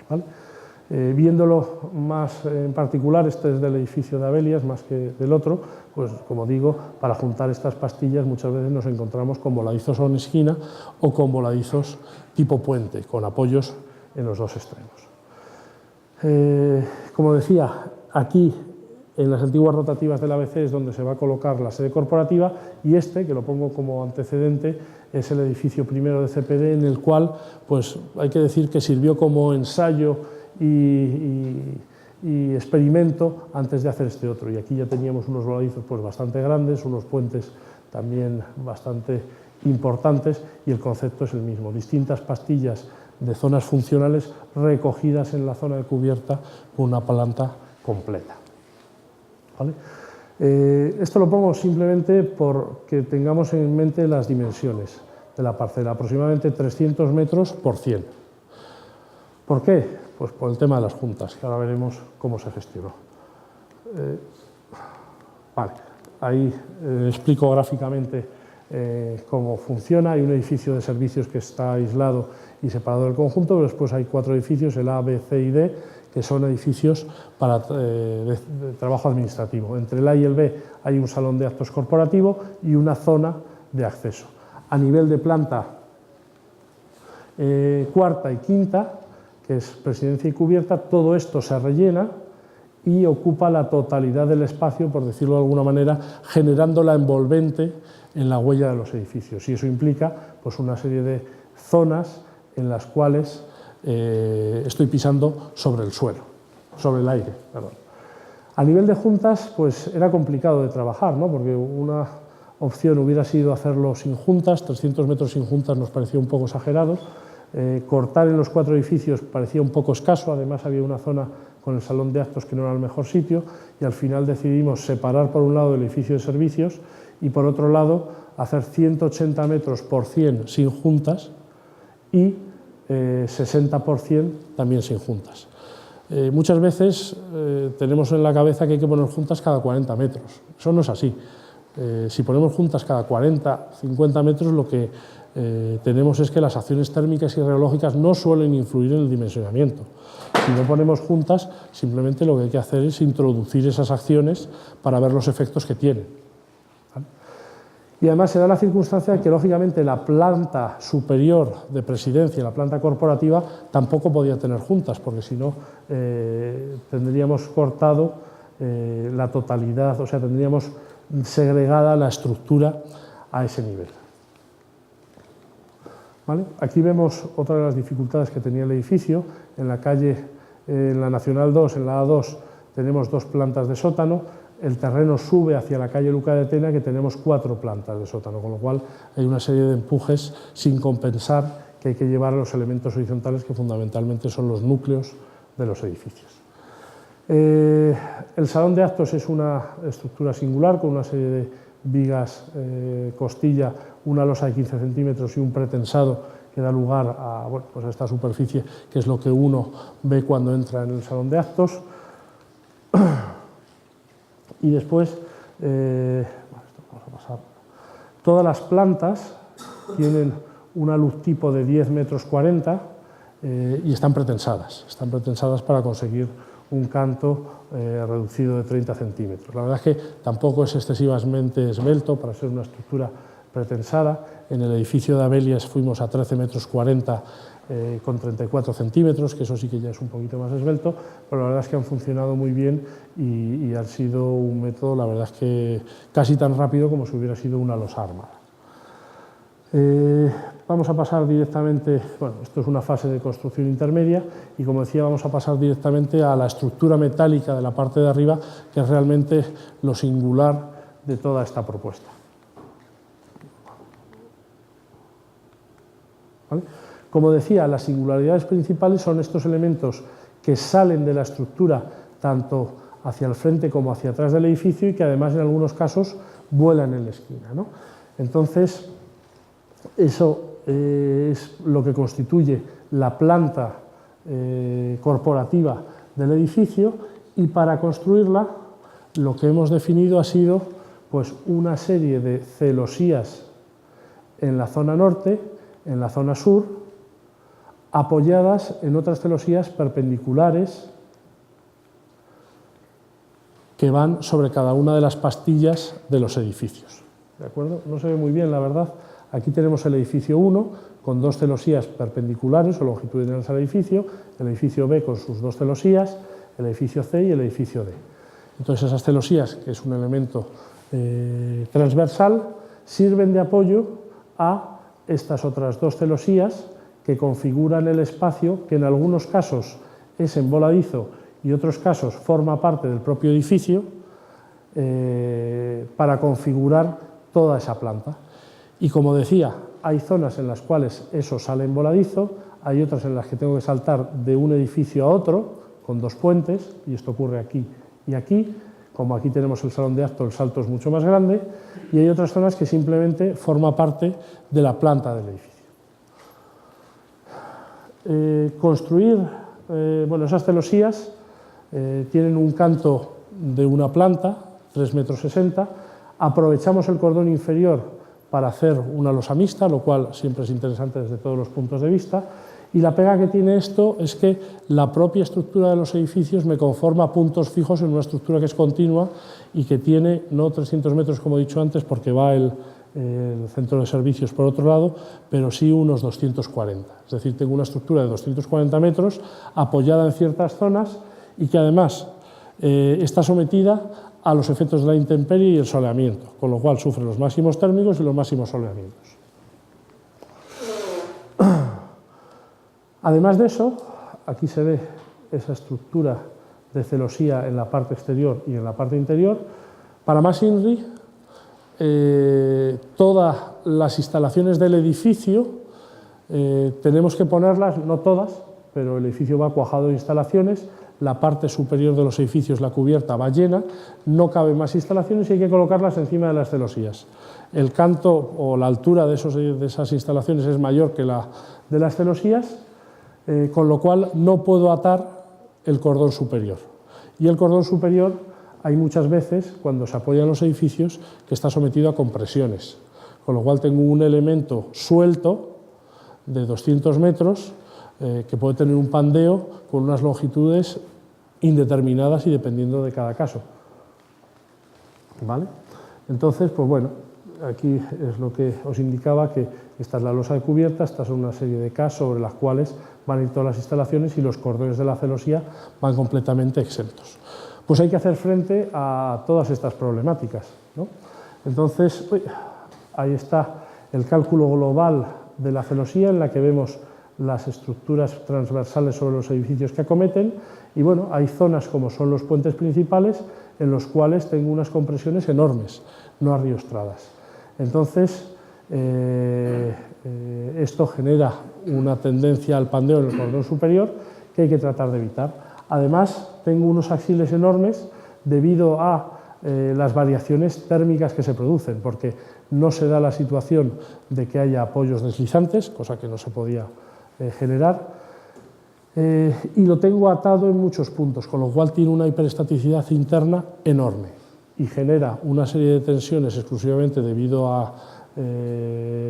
¿vale? Viéndolo más en particular, este es del edificio de Abelias más que del otro, pues como digo, para juntar estas pastillas muchas veces nos encontramos con voladizos en esquina o con voladizos tipo puente, con apoyos en los dos extremos. Como decía, aquí en las antiguas rotativas del ABC es donde se va a colocar la sede corporativa, y este, que lo pongo como antecedente, es el edificio primero de CPD, en el cual pues, hay que decir que sirvió como ensayo y experimento antes de hacer este otro. Y aquí ya teníamos unos voladizos pues, bastante grandes, unos puentes también bastante importantes, y el concepto es el mismo: distintas pastillas de zonas funcionales recogidas en la zona de cubierta con una planta completa. ¿Vale? Esto lo pongo simplemente porque tengamos en mente las dimensiones de la parcela, aproximadamente 300 metros por 100. ¿Por qué? Pues por el tema de las juntas, que ahora veremos cómo se gestionó. Vale, ahí explico gráficamente cómo funciona. Hay un edificio de servicios que está aislado y separado del conjunto, pero después hay 4 edificios, el A, B, C y D, que son edificios para de trabajo administrativo. Entre el A y el B hay un salón de actos corporativo y una zona de acceso. A nivel de planta cuarta y quinta, que es presidencia y cubierta, todo esto se rellena y ocupa la totalidad del espacio, por decirlo de alguna manera, generando la envolvente en la huella de los edificios. Y eso implica pues, una serie de zonas en las cuales estoy pisando sobre el suelo, sobre el aire, perdón. A nivel de juntas, pues era complicado de trabajar, ¿no? Porque una opción hubiera sido hacerlo sin juntas, 300 metros sin juntas nos parecía un poco exagerado. Cortar en los 4 edificios parecía un poco escaso, además había una zona con el salón de actos que no era el mejor sitio, y al final decidimos separar por un lado el edificio de servicios y por otro lado hacer 180 metros por 100 sin juntas y 60 por 100 también sin juntas. Muchas veces tenemos en la cabeza que hay que poner juntas cada 40 metros. Eso no es así. Si ponemos juntas cada 40, 50 metros, lo que tenemos es que las acciones térmicas y radiológicas no suelen influir en el dimensionamiento. Si no ponemos juntas, simplemente lo que hay que hacer es introducir esas acciones para ver los efectos que tienen. ¿Vale? Y además se da la circunstancia de que, lógicamente, la planta superior de presidencia, la planta corporativa, tampoco podía tener juntas, porque si no tendríamos cortado la totalidad, o sea, tendríamos segregada la estructura a ese nivel. ¿Vale? Aquí vemos otra de las dificultades que tenía el edificio. En la calle, en la Nacional 2, en la A2, tenemos 2 plantas de sótano. El terreno sube hacia la calle Luca de Tena, que tenemos 4 plantas de sótano, con lo cual hay una serie de empujes sin compensar que hay que llevar a los elementos horizontales, que fundamentalmente son los núcleos de los edificios. El salón de actos es una estructura singular con una serie de vigas costilla, una losa de 15 centímetros y un pretensado que da lugar a, bueno, pues a esta superficie, que es lo que uno ve cuando entra en el salón de actos. Y después, vamos a pasar. Todas las plantas tienen una luz tipo de 10 metros 40 y están pretensadas para conseguir un canto reducido de 30 centímetros. La verdad es que tampoco es excesivamente esbelto para ser una estructura pretensada. En el edificio de Abelias fuimos a 13 metros 40 con 34 centímetros, que eso sí que ya es un poquito más esbelto, pero la verdad es que han funcionado muy bien y han sido un método, la verdad es que casi tan rápido como si hubiera sido una losa armada. Vamos a pasar directamente, bueno, esto es una fase de construcción intermedia y, como decía, vamos a pasar directamente a la estructura metálica de la parte de arriba, que es realmente lo singular de toda esta propuesta. ¿Vale? Como decía, las singularidades principales son estos elementos que salen de la estructura tanto hacia el frente como hacia atrás del edificio y que además en algunos casos vuelan en la esquina, ¿no? Entonces, eso es lo que constituye la planta corporativa del edificio, y para construirla lo que hemos definido ha sido pues, una serie de celosías en la zona norte, en la zona sur, apoyadas en otras celosías perpendiculares que van sobre cada una de las pastillas de los edificios. ¿De acuerdo? No se ve muy bien, la verdad. Aquí tenemos el edificio 1 con dos celosías perpendiculares o longitudinales al edificio, el edificio B con sus dos celosías, el edificio C y el edificio D. Entonces esas celosías, que es un elemento transversal, sirven de apoyo a estas otras dos celosías que configuran el espacio, que en algunos casos es en voladizo y otros casos forma parte del propio edificio, para configurar toda esa planta. Y como decía, hay zonas en las cuales eso sale en voladizo, hay otras en las que tengo que saltar de un edificio a otro con dos puentes, y esto ocurre aquí y aquí. Como aquí tenemos el salón de acto, el salto es mucho más grande, y hay otras zonas que simplemente forma parte de la planta del edificio. Construir, bueno, esas celosías tienen un canto de una planta, 3,60 m, aprovechamos el cordón inferior para hacer una losa mixta, lo cual siempre es interesante desde todos los puntos de vista, y la pega que tiene esto es que la propia estructura de los edificios me conforma puntos fijos en una estructura que es continua y que tiene no 300 metros como he dicho antes porque va el centro de servicios por otro lado, pero sí unos 240. Es decir, tengo una estructura de 240 metros apoyada en ciertas zonas y que además está sometida a los efectos de la intemperie y el soleamiento, con lo cual sufre los máximos térmicos y los máximos soleamientos. Además de eso, aquí se ve esa estructura de celosía en la parte exterior y en la parte interior. Para más INRI, todas las instalaciones del edificio tenemos que ponerlas, no todas, pero el edificio va cuajado de instalaciones, la parte superior de los edificios, la cubierta, va llena, no caben más instalaciones y hay que colocarlas encima de las celosías. El canto o la altura de esas instalaciones es mayor que la de las celosías, con lo cual no puedo atar el cordón superior. Y el cordón superior hay muchas veces, cuando se apoyan los edificios, que está sometido a compresiones, con lo cual tengo un elemento suelto de 200 metros que puede tener un pandeo con unas longitudes indeterminadas y dependiendo de cada caso. ¿Vale? Entonces, pues bueno, aquí es lo que os indicaba, que esta es la losa de cubierta, estas son una serie de K sobre las cuales van a ir todas las instalaciones y los cordones de la celosía van completamente exentos. Pues hay que hacer frente a todas estas problemáticas, ¿no? Entonces, ahí está el cálculo global de la celosía, en la que vemos las estructuras transversales sobre los edificios que acometen, y bueno, hay zonas como son los puentes principales en los cuales tengo unas compresiones enormes, no arriostradas. Entonces, esto genera una tendencia al pandeo en el cordón superior que hay que tratar de evitar. Además, tengo unos axiles enormes debido a las variaciones térmicas que se producen, porque no se da la situación de que haya apoyos deslizantes, cosa que no se podía generar, y lo tengo atado en muchos puntos, con lo cual tiene una hiperestaticidad interna enorme y genera una serie de tensiones exclusivamente debido a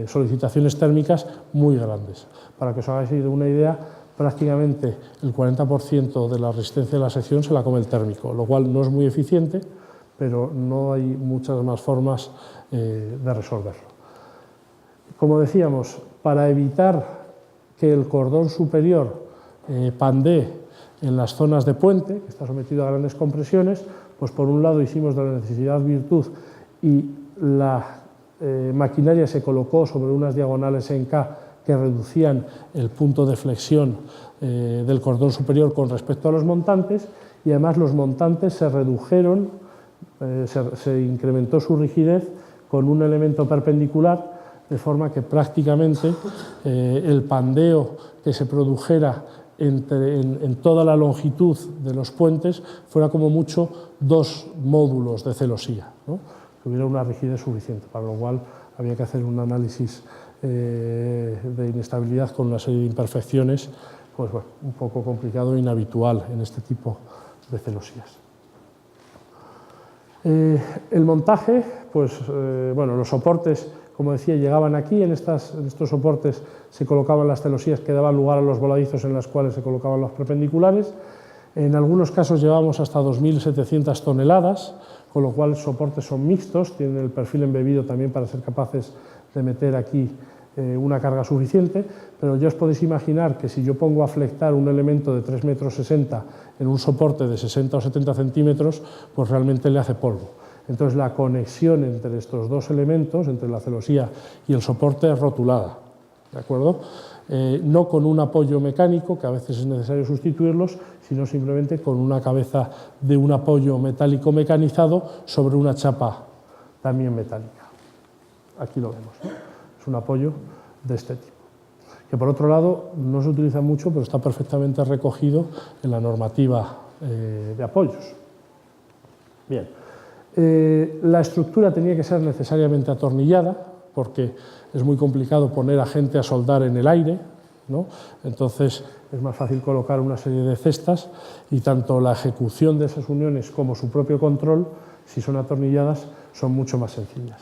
solicitaciones térmicas muy grandes. Para que os hagáis una idea, prácticamente el 40% de la resistencia de la sección se la come el térmico, lo cual no es muy eficiente, pero no hay muchas más formas de resolverlo. Como decíamos, para evitar que el cordón superior pandee en las zonas de puente, que está sometido a grandes compresiones, pues por un lado hicimos de la necesidad virtud y la maquinaria se colocó sobre unas diagonales en K que reducían el punto de flexión del cordón superior con respecto a los montantes, y además los montantes se redujeron, se incrementó su rigidez con un elemento perpendicular, de forma que prácticamente el pandeo que se produjera en toda la longitud de los puentes fuera como mucho 2 módulos de celosía, ¿no? Que hubiera una rigidez suficiente, para lo cual había que hacer un análisis de inestabilidad con una serie de imperfecciones, pues bueno, un poco complicado e inhabitual en este tipo de celosías. El montaje, pues bueno, los soportes, como decía, llegaban aquí, en estos soportes se colocaban las celosías que daban lugar a los voladizos en los cuales se colocaban los perpendiculares. En algunos casos llevamos hasta 2.700 toneladas, con lo cual los soportes son mixtos, tienen el perfil embebido también para ser capaces de meter aquí una carga suficiente, pero ya os podéis imaginar que si yo pongo a flectar un elemento de 3,60 metros en un soporte de 60 o 70 centímetros, pues realmente le hace polvo. Entonces la conexión entre estos dos elementos, entre la celosía y el soporte, es rotulada, ¿de acuerdo? No con un apoyo mecánico, que a veces es necesario sustituirlos, sino simplemente con una cabeza de un apoyo metálico mecanizado sobre una chapa también metálica. Aquí lo vemos, ¿no? Es un apoyo de este tipo, que por otro lado no se utiliza mucho, pero está perfectamente recogido en la normativa de apoyos. Bien, la estructura tenía que ser necesariamente atornillada, porque es muy complicado poner a gente a soldar en el aire, ¿no? Entonces es más fácil colocar una serie de cestas, y tanto la ejecución de esas uniones como su propio control, si son atornilladas, son mucho más sencillas.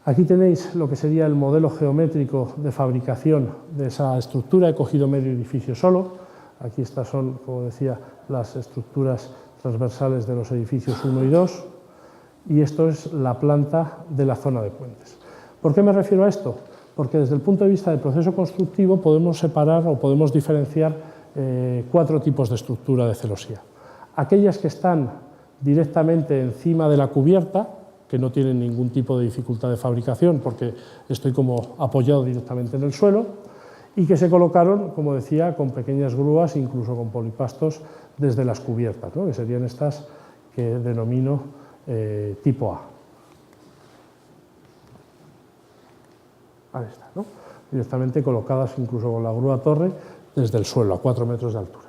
Aquí tenéis lo que sería el modelo geométrico de fabricación de esa estructura. He cogido medio edificio solo. Aquí estas son, como decía, las estructuras transversales de los edificios 1 y 2, y esto es la planta de la zona de puentes. ¿Por qué me refiero a esto? Porque desde el punto de vista del proceso constructivo podemos separar o podemos diferenciar 4 tipos de estructura de celosía. Aquellas que están directamente encima de la cubierta, que no tienen ningún tipo de dificultad de fabricación porque estoy como apoyado directamente en el suelo, y que se colocaron, como decía, con pequeñas grúas, incluso con polipastos desde las cubiertas, ¿no? Que serían estas que denomino tipo A. Ahí está, ¿no? Directamente colocadas incluso con la grúa torre desde el suelo, a 4 metros de altura.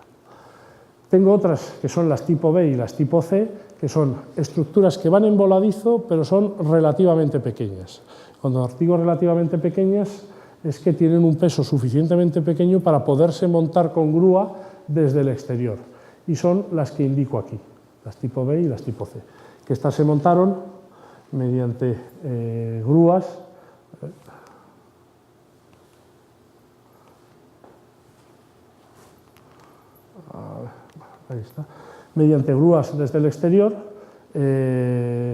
Tengo otras que son las tipo B y las tipo C, que son estructuras que van en voladizo, pero son relativamente pequeñas. Cuando digo relativamente pequeñas, es que tienen un peso suficientemente pequeño para poderse montar con grúa desde el exterior. Y son las que indico aquí, las tipo B y las tipo C, que estas se montaron mediante grúas. Ahí está. Mediante grúas desde el exterior,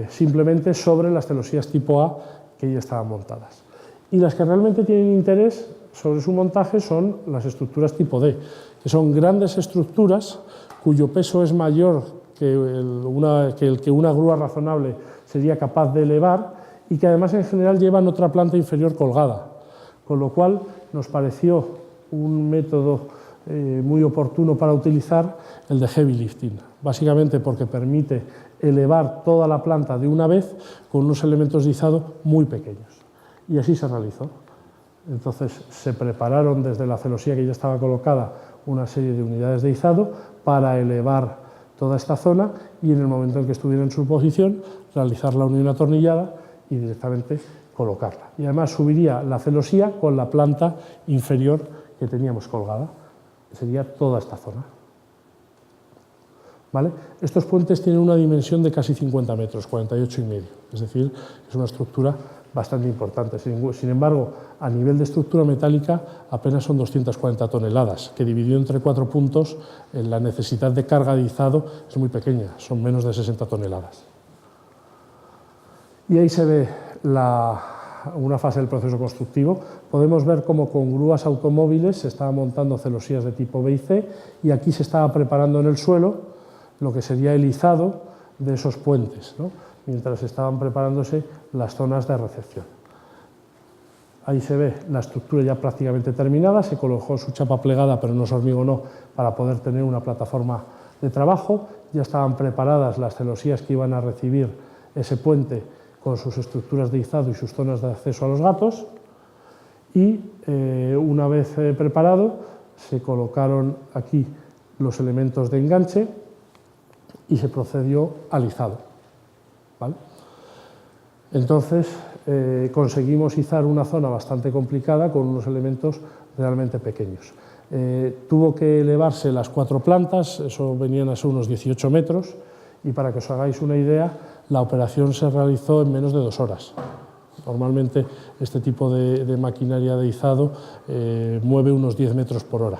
simplemente sobre las celosías tipo A que ya estaban montadas. Y las que realmente tienen interés sobre su montaje son las estructuras tipo D, que son grandes estructuras cuyo peso es mayor que el que una grúa razonable sería capaz de elevar, y que además en general llevan otra planta inferior colgada, con lo cual nos pareció un método muy oportuno para utilizar el de heavy lifting, básicamente porque permite elevar toda la planta de una vez con unos elementos de izado muy pequeños. Y así se realizó. Entonces se prepararon desde la celosía que ya estaba colocada una serie de unidades de izado para elevar toda esta zona, y en el momento en que estuviera en su posición realizar la unión atornillada y directamente colocarla. Y además subiría la celosía con la planta inferior que teníamos colgada. Sería toda esta zona. ¿Vale? Estos puentes tienen una dimensión de casi 50 metros, 48,5. Es decir, es una estructura bastante importante. Sin embargo, a nivel de estructura metálica apenas son 240 toneladas, que dividido entre 4 puntos, la necesidad de carga de izado es muy pequeña, son menos de 60 toneladas. Y ahí se ve una fase del proceso constructivo. Podemos ver cómo con grúas automóviles se estaban montando celosías de tipo B y C, y aquí se estaba preparando en el suelo lo que sería el izado de esos puentes, ¿no? Mientras estaban preparándose las zonas de recepción. Ahí se ve la estructura ya prácticamente terminada, se colocó su chapa plegada pero no se hormigonó para poder tener una plataforma de trabajo, ya estaban preparadas las celosías que iban a recibir ese puente con sus estructuras de izado y sus zonas de acceso a los gatos, y una vez preparado se colocaron aquí los elementos de enganche y se procedió al izado. ¿Vale? Entonces conseguimos izar una zona bastante complicada con unos elementos realmente pequeños. Tuvo que elevarse las 4 plantas, eso venían a ser unos 18 metros, y para que os hagáis una idea, la operación se realizó en menos de 2 horas. Normalmente este tipo de maquinaria de izado mueve unos 10 metros por hora.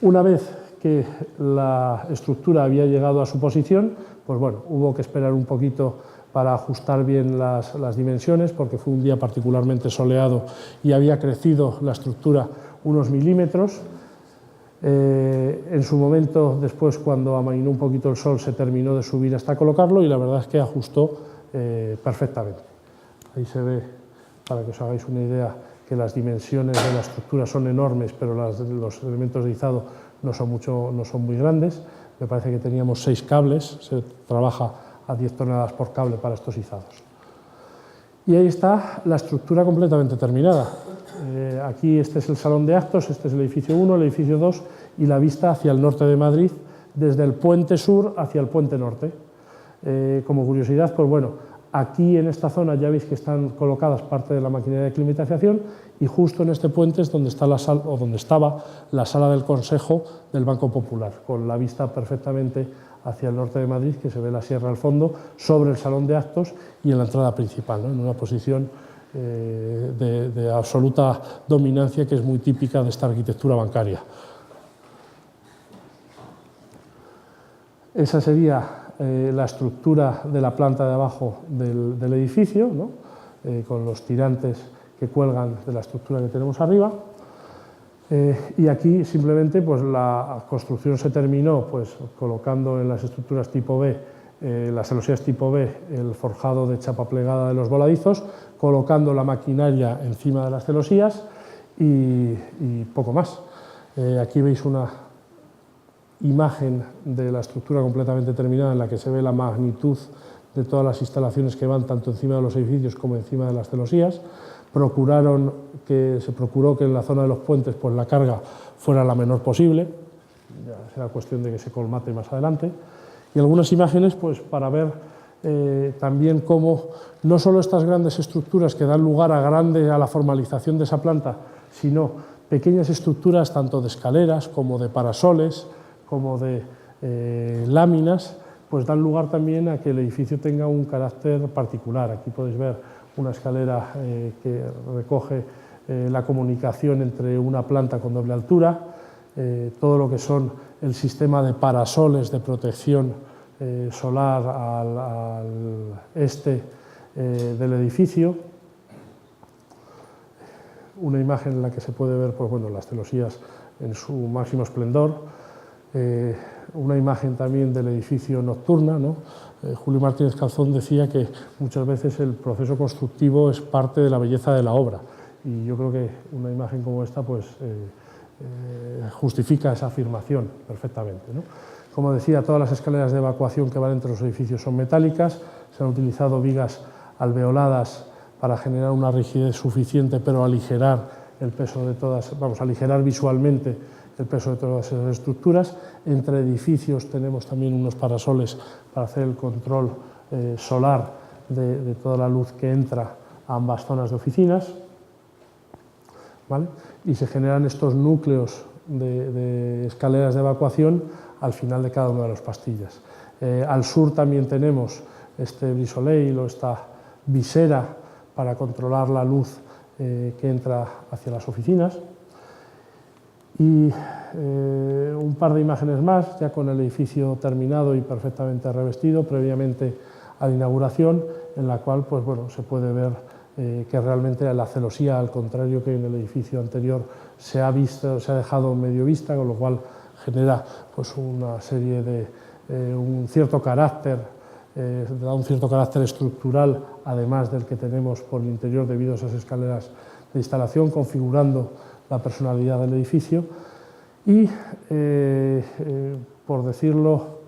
Una vez que la estructura había llegado a su posición, pues bueno, hubo que esperar un poquito para ajustar bien las dimensiones, porque fue un día particularmente soleado y había crecido la estructura unos milímetros. En su momento, después, cuando amainó un poquito el sol, se terminó de subir hasta colocarlo y la verdad es que ajustó perfectamente. Ahí se ve, para que os hagáis una idea, que las dimensiones de la estructura son enormes, pero los elementos de izado no son muy grandes. Me parece que teníamos 6 cables, se trabaja a 10 toneladas por cable para estos izados. Y ahí está la estructura completamente terminada. Aquí este es el salón de actos, este es el edificio 1, el edificio 2 y la vista hacia el norte de Madrid, desde el puente sur hacia el puente norte. Como curiosidad, pues bueno, aquí en esta zona ya veis que están colocadas parte de la maquinaria de climatización y justo en este puente es donde está donde estaba la sala del Consejo del Banco Popular, con la vista perfectamente hacia el norte de Madrid, que se ve la sierra al fondo, sobre el salón de actos y en la entrada principal, ¿no? En una posición de absoluta dominancia que es muy típica de esta arquitectura bancaria. Esa sería la estructura de la planta de abajo del edificio, ¿no? Con los tirantes que cuelgan de la estructura que tenemos arriba. Y aquí simplemente pues, la construcción se terminó pues, colocando en las estructuras tipo B, las celosías tipo B, el forjado de chapa plegada de los voladizos, colocando la maquinaria encima de las celosías y poco más. Aquí veis una imagen de la estructura completamente terminada en la que se ve la magnitud de todas las instalaciones que van tanto encima de los edificios como encima de las celosías. Se procuró que en la zona de los puentes pues, la carga fuera la menor posible, ya será cuestión de que se colmate más adelante, y algunas imágenes pues, para ver también cómo no solo estas grandes estructuras que dan lugar a la formalización de esa planta, sino pequeñas estructuras tanto de escaleras como de parasoles, como de láminas, pues dan lugar también a que el edificio tenga un carácter particular. Aquí podéis ver una escalera que recoge la comunicación entre una planta con doble altura, todo lo que son el sistema de parasoles de protección solar al este del edificio. Una imagen en la que se puede ver pues, bueno, las celosías en su máximo esplendor. Una imagen también del edificio nocturna, ¿no? Julio Martínez Calzón decía que muchas veces el proceso constructivo es parte de la belleza de la obra y yo creo que una imagen como esta pues, justifica esa afirmación perfectamente, ¿no? Como decía, todas las escaleras de evacuación que van entre los edificios son metálicas, se han utilizado vigas alveoladas para generar una rigidez suficiente pero aligerar el peso de todas, aligerar visualmente el peso de todas esas estructuras. Entre edificios tenemos también unos parasoles para hacer el control solar de toda la luz que entra a ambas zonas de oficinas, ¿vale? Y se generan estos núcleos de escaleras de evacuación al final de cada una de las pastillas. Al sur también tenemos este brisoleil o esta visera para controlar la luz que entra hacia las oficinas. Y un par de imágenes más, ya con el edificio terminado y perfectamente revestido, previamente a la inauguración, en la cual pues, bueno, se puede ver que realmente la celosía, al contrario que en el edificio anterior, se ha dejado medio vista, con lo cual genera pues, una serie de un cierto carácter, da un cierto carácter estructural, además del que tenemos por el interior debido a esas escaleras de instalación, configurando la personalidad del edificio y, por decirlo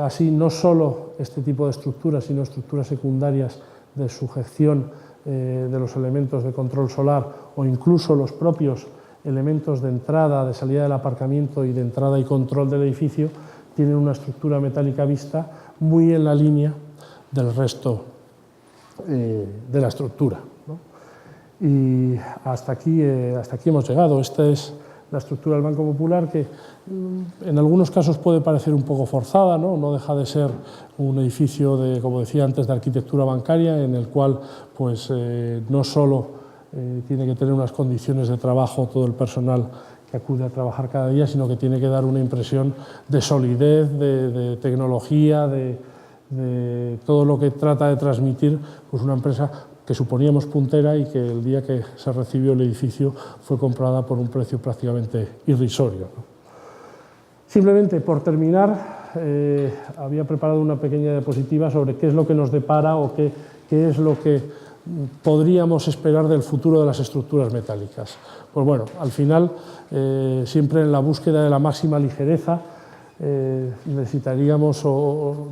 así, no solo este tipo de estructuras, sino estructuras secundarias de sujeción de los elementos de control solar o incluso los propios elementos de entrada, de salida del aparcamiento y de entrada y control del edificio, tienen una estructura metálica vista muy en la línea del resto de la estructura, ¿no? Y hasta aquí hemos llegado. Esta es la estructura del Banco Popular, que en algunos casos puede parecer un poco forzada, no deja de ser un edificio de, como decía antes, de arquitectura bancaria, en el cual pues, no solo tiene que tener unas condiciones de trabajo todo el personal que acude a trabajar cada día, sino que tiene que dar una impresión de solidez, de tecnología, de todo lo que trata de transmitir pues, una empresa que suponíamos puntera y que el día que se recibió el edificio fue comprada por un precio prácticamente irrisorio. Simplemente, por terminar, había preparado una pequeña diapositiva sobre qué es lo que nos depara o qué es lo que podríamos esperar del futuro de las estructuras metálicas. Pues bueno, al final, siempre en la búsqueda de la máxima ligereza, necesitaríamos o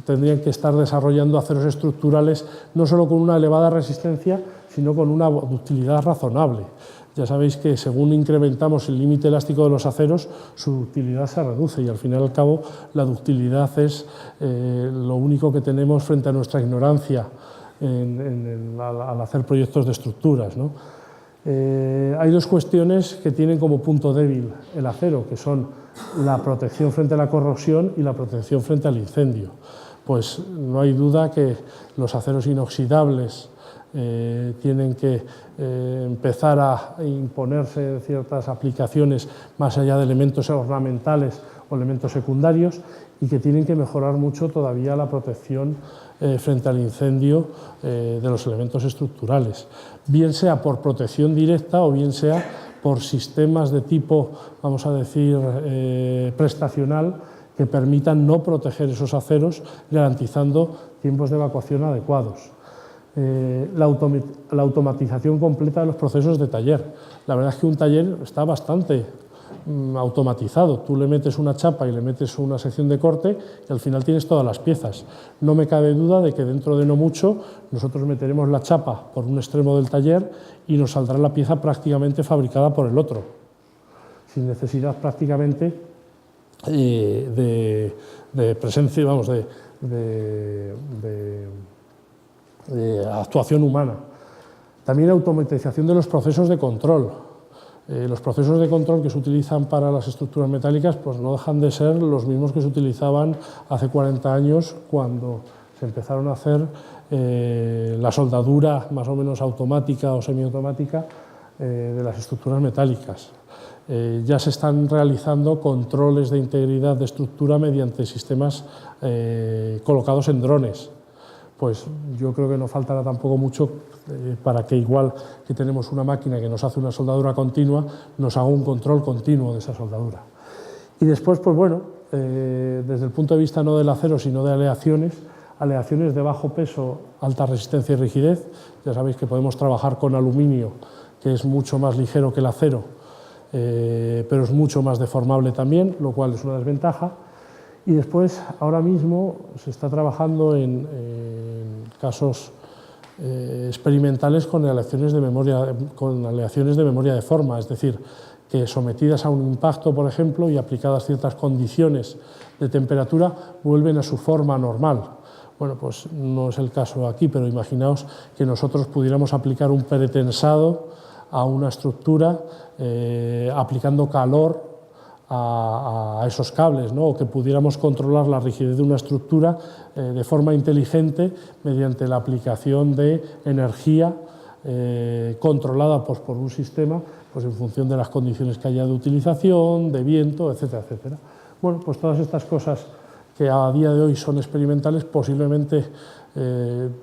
tendrían que estar desarrollando aceros estructurales no solo con una elevada resistencia, sino con una ductilidad razonable. Ya sabéis que según incrementamos el límite elástico de los aceros, su ductilidad se reduce y al fin y al cabo la ductilidad es lo único que tenemos frente a nuestra ignorancia al hacer proyectos de estructuras, ¿no? Hay dos cuestiones que tienen como punto débil el acero, que son la protección frente a la corrosión y la protección frente al incendio. Pues no hay duda que los aceros inoxidables tienen que empezar a imponerse en ciertas aplicaciones más allá de elementos ornamentales o elementos secundarios y que tienen que mejorar mucho todavía la protección frente al incendio de los elementos estructurales, bien sea por protección directa o bien sea por sistemas de tipo, vamos a decir, prestacional, que permitan no proteger esos aceros, garantizando tiempos de evacuación adecuados. La automatización completa de los procesos de taller. La verdad es que un taller está bastante automatizado. Tú le metes una chapa y le metes una sección de corte y al final tienes todas las piezas. No me cabe duda de que dentro de no mucho nosotros meteremos la chapa por un extremo del taller y nos saldrá la pieza prácticamente fabricada por el otro, sin necesidad prácticamente de presencia, vamos, de actuación humana. También automatización de los procesos de control. Los procesos de control que se utilizan para las estructuras metálicas pues no dejan de ser los mismos que se utilizaban hace 40 años cuando se empezaron a hacer la soldadura más o menos automática o semiautomática de las estructuras metálicas. Ya se están realizando controles de integridad de estructura mediante sistemas colocados en drones. Pues yo creo que no faltará tampoco mucho para que igual que tenemos una máquina que nos hace una soldadura continua, nos haga un control continuo de esa soldadura. Y después, pues bueno, desde el punto de vista no del acero, sino de aleaciones de bajo peso, alta resistencia y rigidez. Ya sabéis que podemos trabajar con aluminio, que es mucho más ligero que el acero, pero es mucho más deformable también, lo cual es una desventaja. Y después, ahora mismo, se está trabajando en casos experimentales con aleaciones de memoria de forma, es decir, que sometidas a un impacto, por ejemplo, y aplicadas ciertas condiciones de temperatura, vuelven a su forma normal. Bueno, pues no es el caso aquí, pero imaginaos que nosotros pudiéramos aplicar un pretensado a una estructura aplicando calor a esos cables, ¿no? O que pudiéramos controlar la rigidez de una estructura de forma inteligente mediante la aplicación de energía controlada pues, por un sistema pues, en función de las condiciones que haya de utilización, de viento, etcétera, etcétera. Bueno, pues todas estas cosas que a día de hoy son experimentales, posiblemente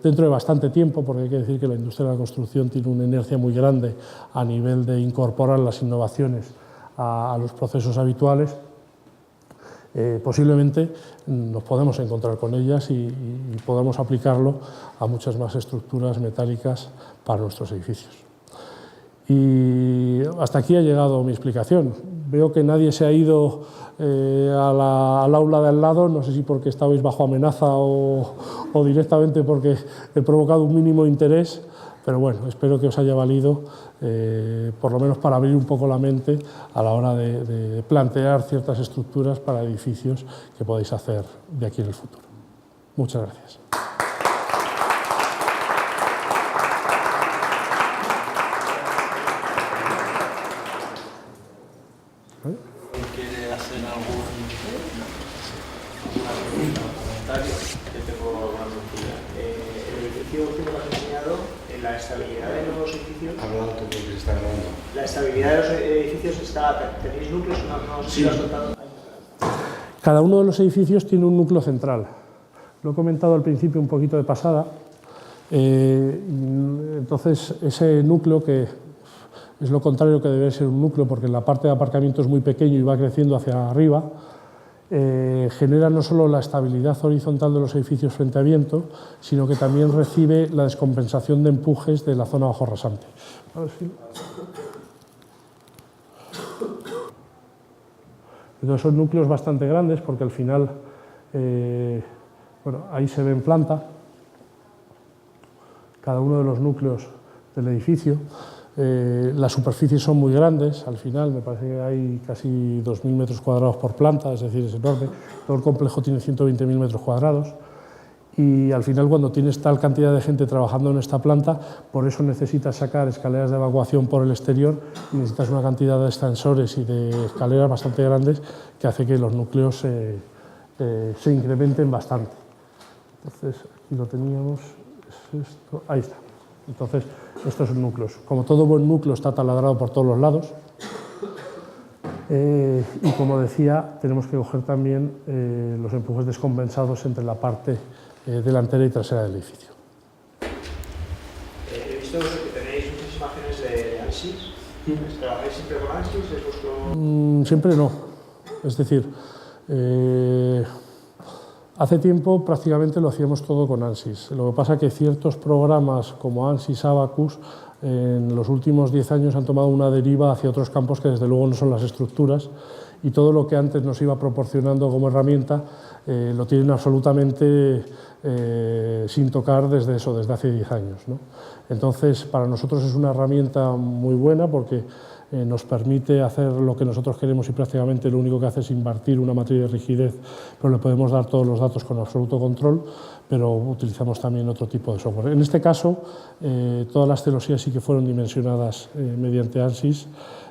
dentro de bastante tiempo, porque hay que decir que la industria de la construcción tiene una inercia muy grande a nivel de incorporar las innovaciones a los procesos habituales, posiblemente nos podemos encontrar con ellas y podamos aplicarlo a muchas más estructuras metálicas para nuestros edificios. Y hasta aquí ha llegado mi explicación. Veo que nadie se ha ido al aula de al lado, no sé si porque estabais bajo amenaza o directamente porque he provocado un mínimo interés, pero bueno, espero que os haya valido, por lo menos para abrir un poco la mente a la hora de plantear ciertas estructuras para edificios que podáis hacer de aquí en el futuro. Muchas gracias. en alguna pregunta o comentario? Yo tengo una pregunta. El edificio último que has enseñado, en la estabilidad de los edificios... Hablando porque se está grabando. La estabilidad de los edificios ¿tenéis núcleos? No sé si lo has contado. Cada uno de los edificios tiene un núcleo central. Lo he comentado al principio un poquito de pasada. Entonces, ese núcleo, que es lo contrario que debe ser un núcleo, porque la parte de aparcamiento es muy pequeño y va creciendo hacia arriba, genera no solo la estabilidad horizontal de los edificios frente a viento, sino que también recibe la descompensación de empujes de la zona bajo rasante. A ver si... Entonces son núcleos bastante grandes porque al final, bueno, ahí se ve en planta cada uno de los núcleos del edificio. Las superficies son muy grandes, al final me parece que hay casi 2.000 metros cuadrados por planta, es decir, es enorme. Todo el complejo tiene 120.000 metros cuadrados y al final, cuando tienes tal cantidad de gente trabajando en esta planta, por eso necesitas sacar escaleras de evacuación por el exterior y necesitas una cantidad de ascensores y de escaleras bastante grandes que hace que los núcleos se incrementen bastante. Entonces, aquí lo teníamos, es esto, ahí está. Entonces, estos son núcleos. Como todo buen núcleo, está taladrado por todos los lados. Y como decía, tenemos que coger también los empujes descompensados entre la parte delantera y trasera del edificio. He visto que tenéis muchas imágenes de ANSYS. ¿Trabajáis siempre con ANSYS? ¿Es vuestro...? Siempre no. Es decir, hace tiempo prácticamente lo hacíamos todo con ANSYS. Lo que pasa es que ciertos programas como ANSYS, Abacus, en los últimos 10 años han tomado una deriva hacia otros campos que desde luego no son las estructuras, y todo lo que antes nos iba proporcionando como herramienta lo tienen absolutamente sin tocar desde hace 10 años, ¿no? Entonces, para nosotros es una herramienta muy buena porque nos permite hacer lo que nosotros queremos y prácticamente lo único que hace es invertir una matriz de rigidez, pero le podemos dar todos los datos con absoluto control, pero utilizamos también otro tipo de software. En este caso, todas las celosías sí que fueron dimensionadas mediante ANSYS,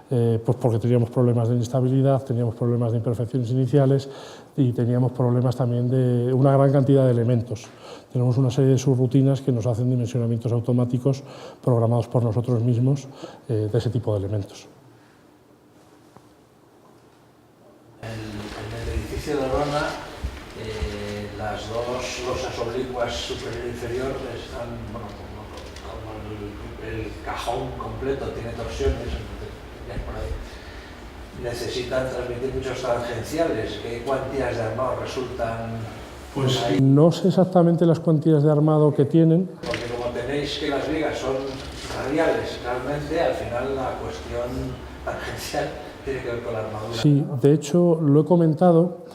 pues porque teníamos problemas de inestabilidad, teníamos problemas de imperfecciones iniciales y teníamos problemas también de una gran cantidad de elementos. Tenemos una serie de subrutinas que nos hacen dimensionamientos automáticos programados por nosotros mismos de ese tipo de elementos. En el edificio de Orona, las dos losas oblicuas superior e inferior están, bueno, como el cajón completo tiene torsiones, por ahí, necesitan transmitir muchos tangenciales. ¿Qué cuantías de armado resultan? Pues ahí? No sé exactamente las cuantías de armado que tienen. Porque como tenéis que las vigas son radiales, realmente al final la cuestión tangencial tiene que ver con la armadura. Sí, de hecho lo he comentado.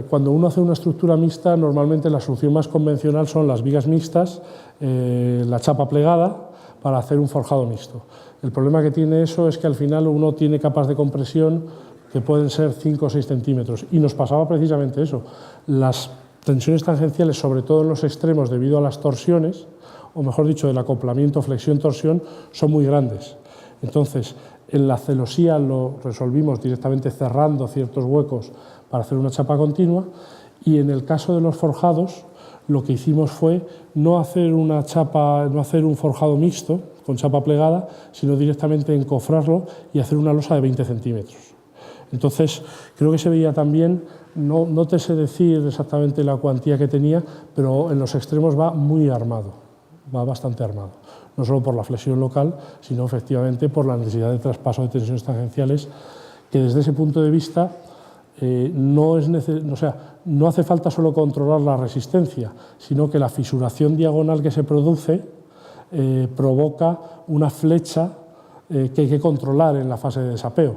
Cuando uno hace una estructura mixta, normalmente la solución más convencional son las vigas mixtas, la chapa plegada, para hacer un forjado mixto. El problema que tiene eso es que al final uno tiene capas de compresión que pueden ser 5 o 6 centímetros, y nos pasaba precisamente eso. Las tensiones tangenciales, sobre todo en los extremos, debido a las torsiones, o mejor dicho, del acoplamiento flexión-torsión, son muy grandes. Entonces, en la celosía lo resolvimos directamente cerrando ciertos huecos para hacer una chapa continua, y en el caso de los forjados, lo que hicimos fue no hacer un forjado mixto con chapa plegada, sino directamente encofrarlo y hacer una losa de 20 centímetros. Entonces, creo que se veía también, no te sé decir exactamente la cuantía que tenía, pero en los extremos va muy armado, va bastante armado. No solo por la flexión local, sino efectivamente por la necesidad de traspaso de tensiones tangenciales, que desde ese punto de vista no hace falta solo controlar la resistencia, sino que la fisuración diagonal que se produce provoca una flecha que hay que controlar en la fase de desapeo,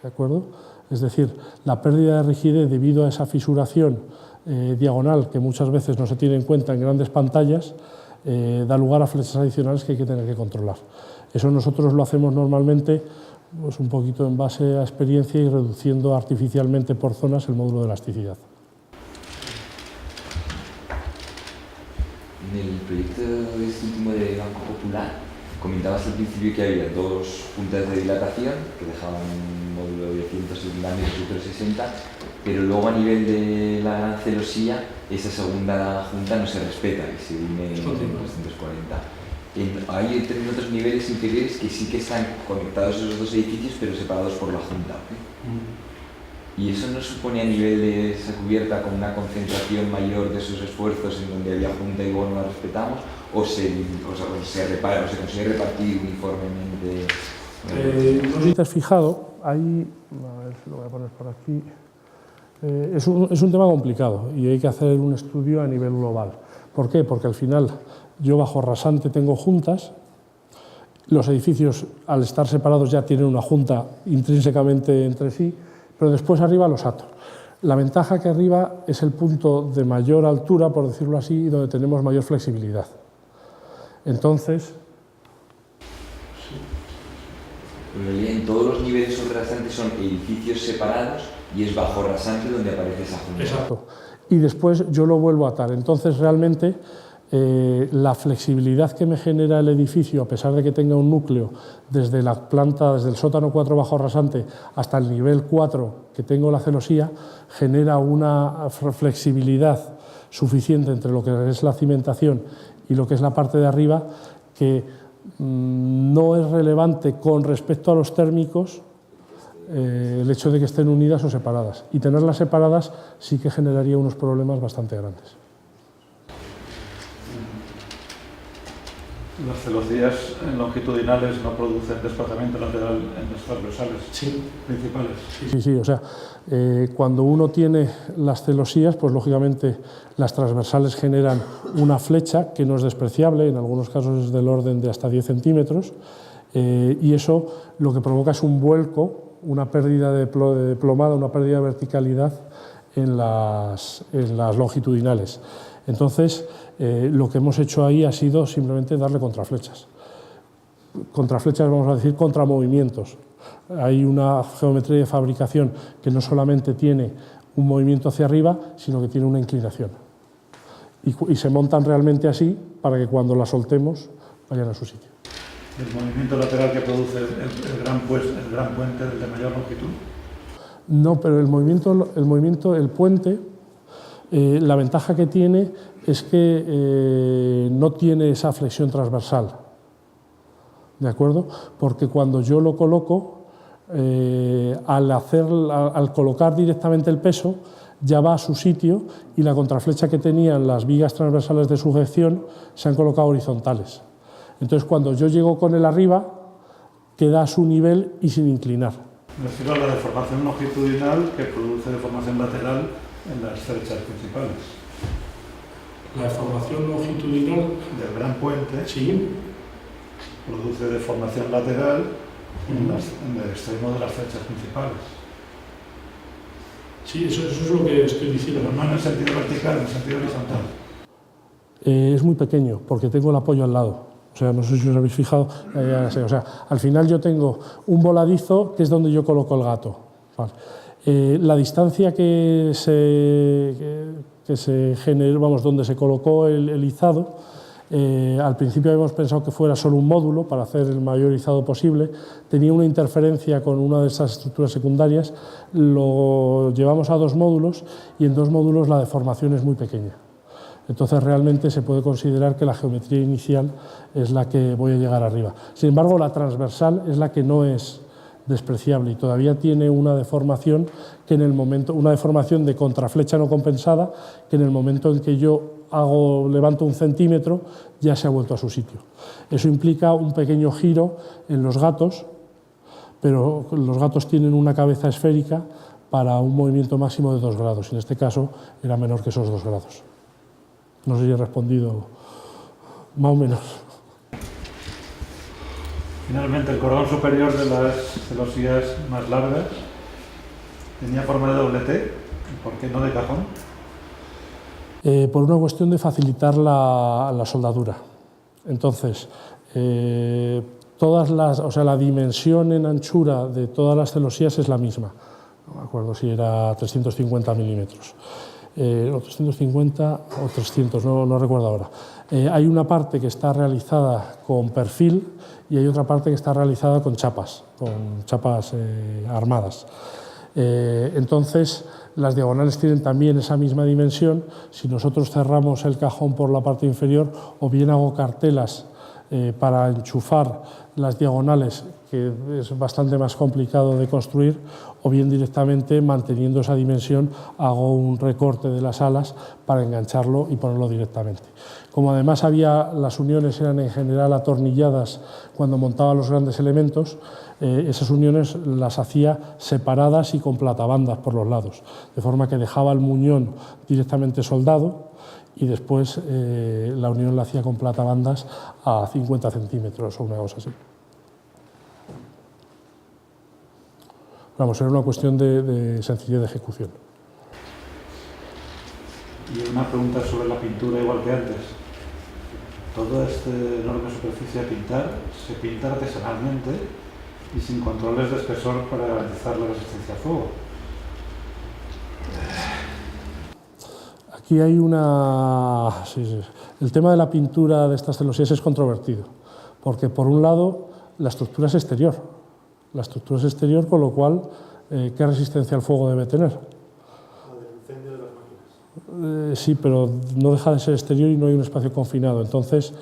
¿de acuerdo? Es decir, la pérdida de rigidez debido a esa fisuración diagonal, que muchas veces no se tiene en cuenta en grandes pantallas, da lugar a flechas adicionales que hay que tener que controlar. Eso nosotros lo hacemos normalmente pues un poquito en base a experiencia y reduciendo artificialmente por zonas el módulo de elasticidad. En el proyecto este último de Banco Popular, Comentabas al principio que había dos puntas de dilatación que dejaban un módulo de 170 metros y 360, pero luego a nivel de la gran celosía esa segunda junta no se respeta y se une en 240. Hay otros niveles inferiores que sí que están conectados esos dos edificios pero separados por la junta. ¿Y eso no supone a nivel de esa cubierta con una concentración mayor de esos esfuerzos en donde había junta y bueno, la respetamos? ¿O se repara, o se consigue repartir uniformemente? No sé si te has fijado, ahí, a ver si lo voy a poner por aquí, es un tema complicado y hay que hacer un estudio a nivel global. ¿Por qué? Porque al final yo bajo rasante tengo juntas, los edificios al estar separados ya tienen una junta intrínsecamente entre sí, pero después arriba los ato. La ventaja que arriba es el punto de mayor altura, por decirlo así, donde tenemos mayor flexibilidad. Entonces, en todos los niveles sobrerasantes son edificios separados y es bajo rasante donde aparece esa junta. Exacto. Y después yo lo vuelvo a atar. Entonces realmente la flexibilidad que me genera el edificio, a pesar de que tenga un núcleo desde la planta, desde el sótano 4 bajo rasante hasta el nivel 4 que tengo la celosía, genera una flexibilidad suficiente entre lo que es la cimentación y lo que es la parte de arriba que no es relevante con respecto a los térmicos el hecho de que estén unidas o separadas. Y tenerlas separadas sí que generaría unos problemas bastante grandes. Las celosías longitudinales no producen desplazamiento lateral en los transversales principales. Sí, o sea, cuando uno tiene las celosías, pues lógicamente las transversales generan una flecha que no es despreciable, en algunos casos es del orden de hasta 10 centímetros, y eso lo que provoca es un vuelco, una pérdida de plomada, una pérdida de verticalidad en las longitudinales. Entonces, lo que hemos hecho ahí ha sido simplemente darle contraflechas. Contraflechas, vamos a decir, contramovimientos. Hay una geometría de fabricación que no solamente tiene un movimiento hacia arriba, sino que tiene una inclinación. Y se montan realmente así para que cuando las soltemos vayan a su sitio. ¿El movimiento lateral que produce el gran puente de mayor longitud? No, pero el puente, la ventaja que tiene es que no tiene esa flexión transversal, ¿de acuerdo? Porque cuando yo lo coloco, al colocar directamente el peso, ya va a su sitio y la contraflecha que tenían las vigas transversales de sujeción se han colocado horizontales. Entonces, cuando yo llego con él arriba, queda a su nivel y sin inclinar. Me refiero a la deformación longitudinal que produce deformación lateral en las cerchas principales. La deformación longitudinal del gran puente produce deformación lateral en el extremo de las cerchas principales. Sí, eso es lo que estoy diciendo. Pero no en el sentido vertical, en el sentido horizontal. Es muy pequeño, porque tengo el apoyo al lado. O sea, no sé si os habéis fijado. O sea, al final yo tengo un voladizo, que es donde yo coloco el gato. Vale. La distancia que se generó, vamos, donde se colocó el izado, al principio habíamos pensado que fuera solo un módulo para hacer el mayor izado posible, tenía una interferencia con una de esas estructuras secundarias, lo llevamos a 2 módulos y en 2 módulos la deformación es muy pequeña. Entonces realmente se puede considerar que la geometría inicial es la que voy a llegar arriba. Sin embargo, la transversal es la que no es despreciable y todavía tiene una deformación que en el momento, una deformación de contraflecha no compensada, que en el momento en que yo levanto 1 centímetro ya se ha vuelto a su sitio. Eso implica un pequeño giro en los gatos, pero los gatos tienen una cabeza esférica para un movimiento máximo de 2 grados. En este caso era menor que esos 2 grados. No sé si he respondido más o menos. Finalmente, el cordón superior de las celosías más largas tenía forma de doble T. ¿Por qué no de cajón? Por una cuestión de facilitar la soldadura. Entonces, la dimensión en anchura de todas las celosías es la misma. No me acuerdo si era 350 milímetros. O 350 o 300, no recuerdo ahora. Hay una parte que está realizada con perfil y hay otra parte que está realizada con chapas armadas. Entonces, las diagonales tienen también esa misma dimensión. Si nosotros cerramos el cajón por la parte inferior, o bien hago cartelas para enchufar las diagonales, que es bastante más complicado de construir, o bien directamente, manteniendo esa dimensión, hago un recorte de las alas para engancharlo y ponerlo directamente. Como además las uniones eran en general atornilladas cuando montaba los grandes elementos, esas uniones las hacía separadas y con platabandas por los lados, de forma que dejaba el muñón directamente soldado y después la unión la hacía con platabandas a 50 centímetros o una cosa así. Vamos, era una cuestión de sencillez de ejecución. Y una pregunta sobre la pintura igual que antes. Toda esta enorme superficie a pintar se pinta artesanalmente y sin controles de espesor para garantizar la resistencia al fuego. Aquí hay una... Sí. El tema de la pintura de estas celosías es controvertido, porque por un lado la estructura es exterior. La estructura es exterior, con lo cual, ¿qué resistencia al fuego debe tener? La del incendio de las máquinas. Sí, pero no deja de ser exterior y no hay un espacio confinado. Entonces,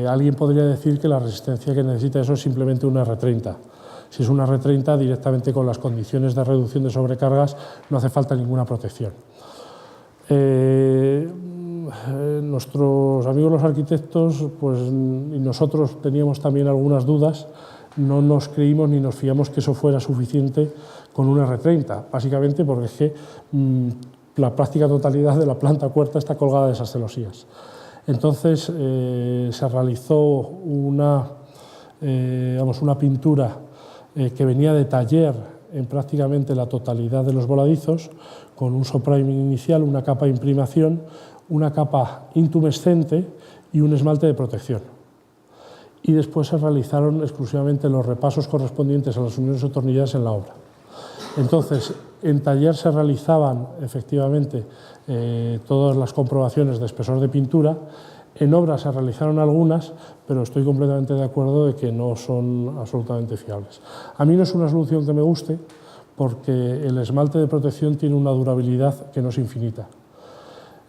alguien podría decir que la resistencia que necesita eso es simplemente una R30. Si es una R30, directamente con las condiciones de reducción de sobrecargas no hace falta ninguna protección. Nuestros amigos los arquitectos, pues, y nosotros teníamos también algunas dudas. No nos creímos ni nos fiamos que eso fuera suficiente con una R30, básicamente porque es que la práctica totalidad de la planta puerta está colgada de esas celosías. Entonces se realizó una pintura que venía de taller en prácticamente la totalidad de los voladizos, con un subpriming inicial, una capa de imprimación, una capa intumescente y un esmalte de protección. Y después se realizaron exclusivamente los repasos correspondientes a las uniones atornilladas en la obra. Entonces, en taller se realizaban efectivamente todas las comprobaciones de espesor de pintura. En obra se realizaron algunas, pero estoy completamente de acuerdo de que no son absolutamente fiables. A mí no es una solución que me guste, porque el esmalte de protección tiene una durabilidad que no es infinita.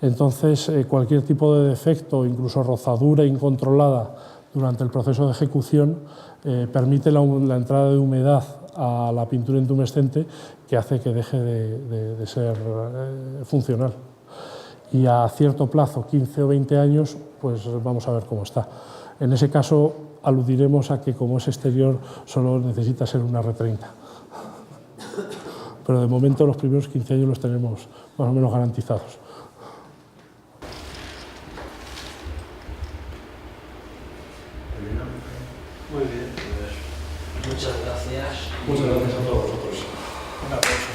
Entonces, cualquier tipo de defecto, incluso rozadura incontrolada durante el proceso de ejecución, permite la entrada de humedad a la pintura intumescente, que hace que deje de ser funcional. Y a cierto plazo, 15 o 20 años, pues vamos a ver cómo está. En ese caso, aludiremos a que como es exterior, solo necesita ser una R30. Pero de momento los primeros 15 años los tenemos más o menos garantizados. Muy bien, pues muchas gracias. Muchas gracias a todos vosotros. Un aplauso.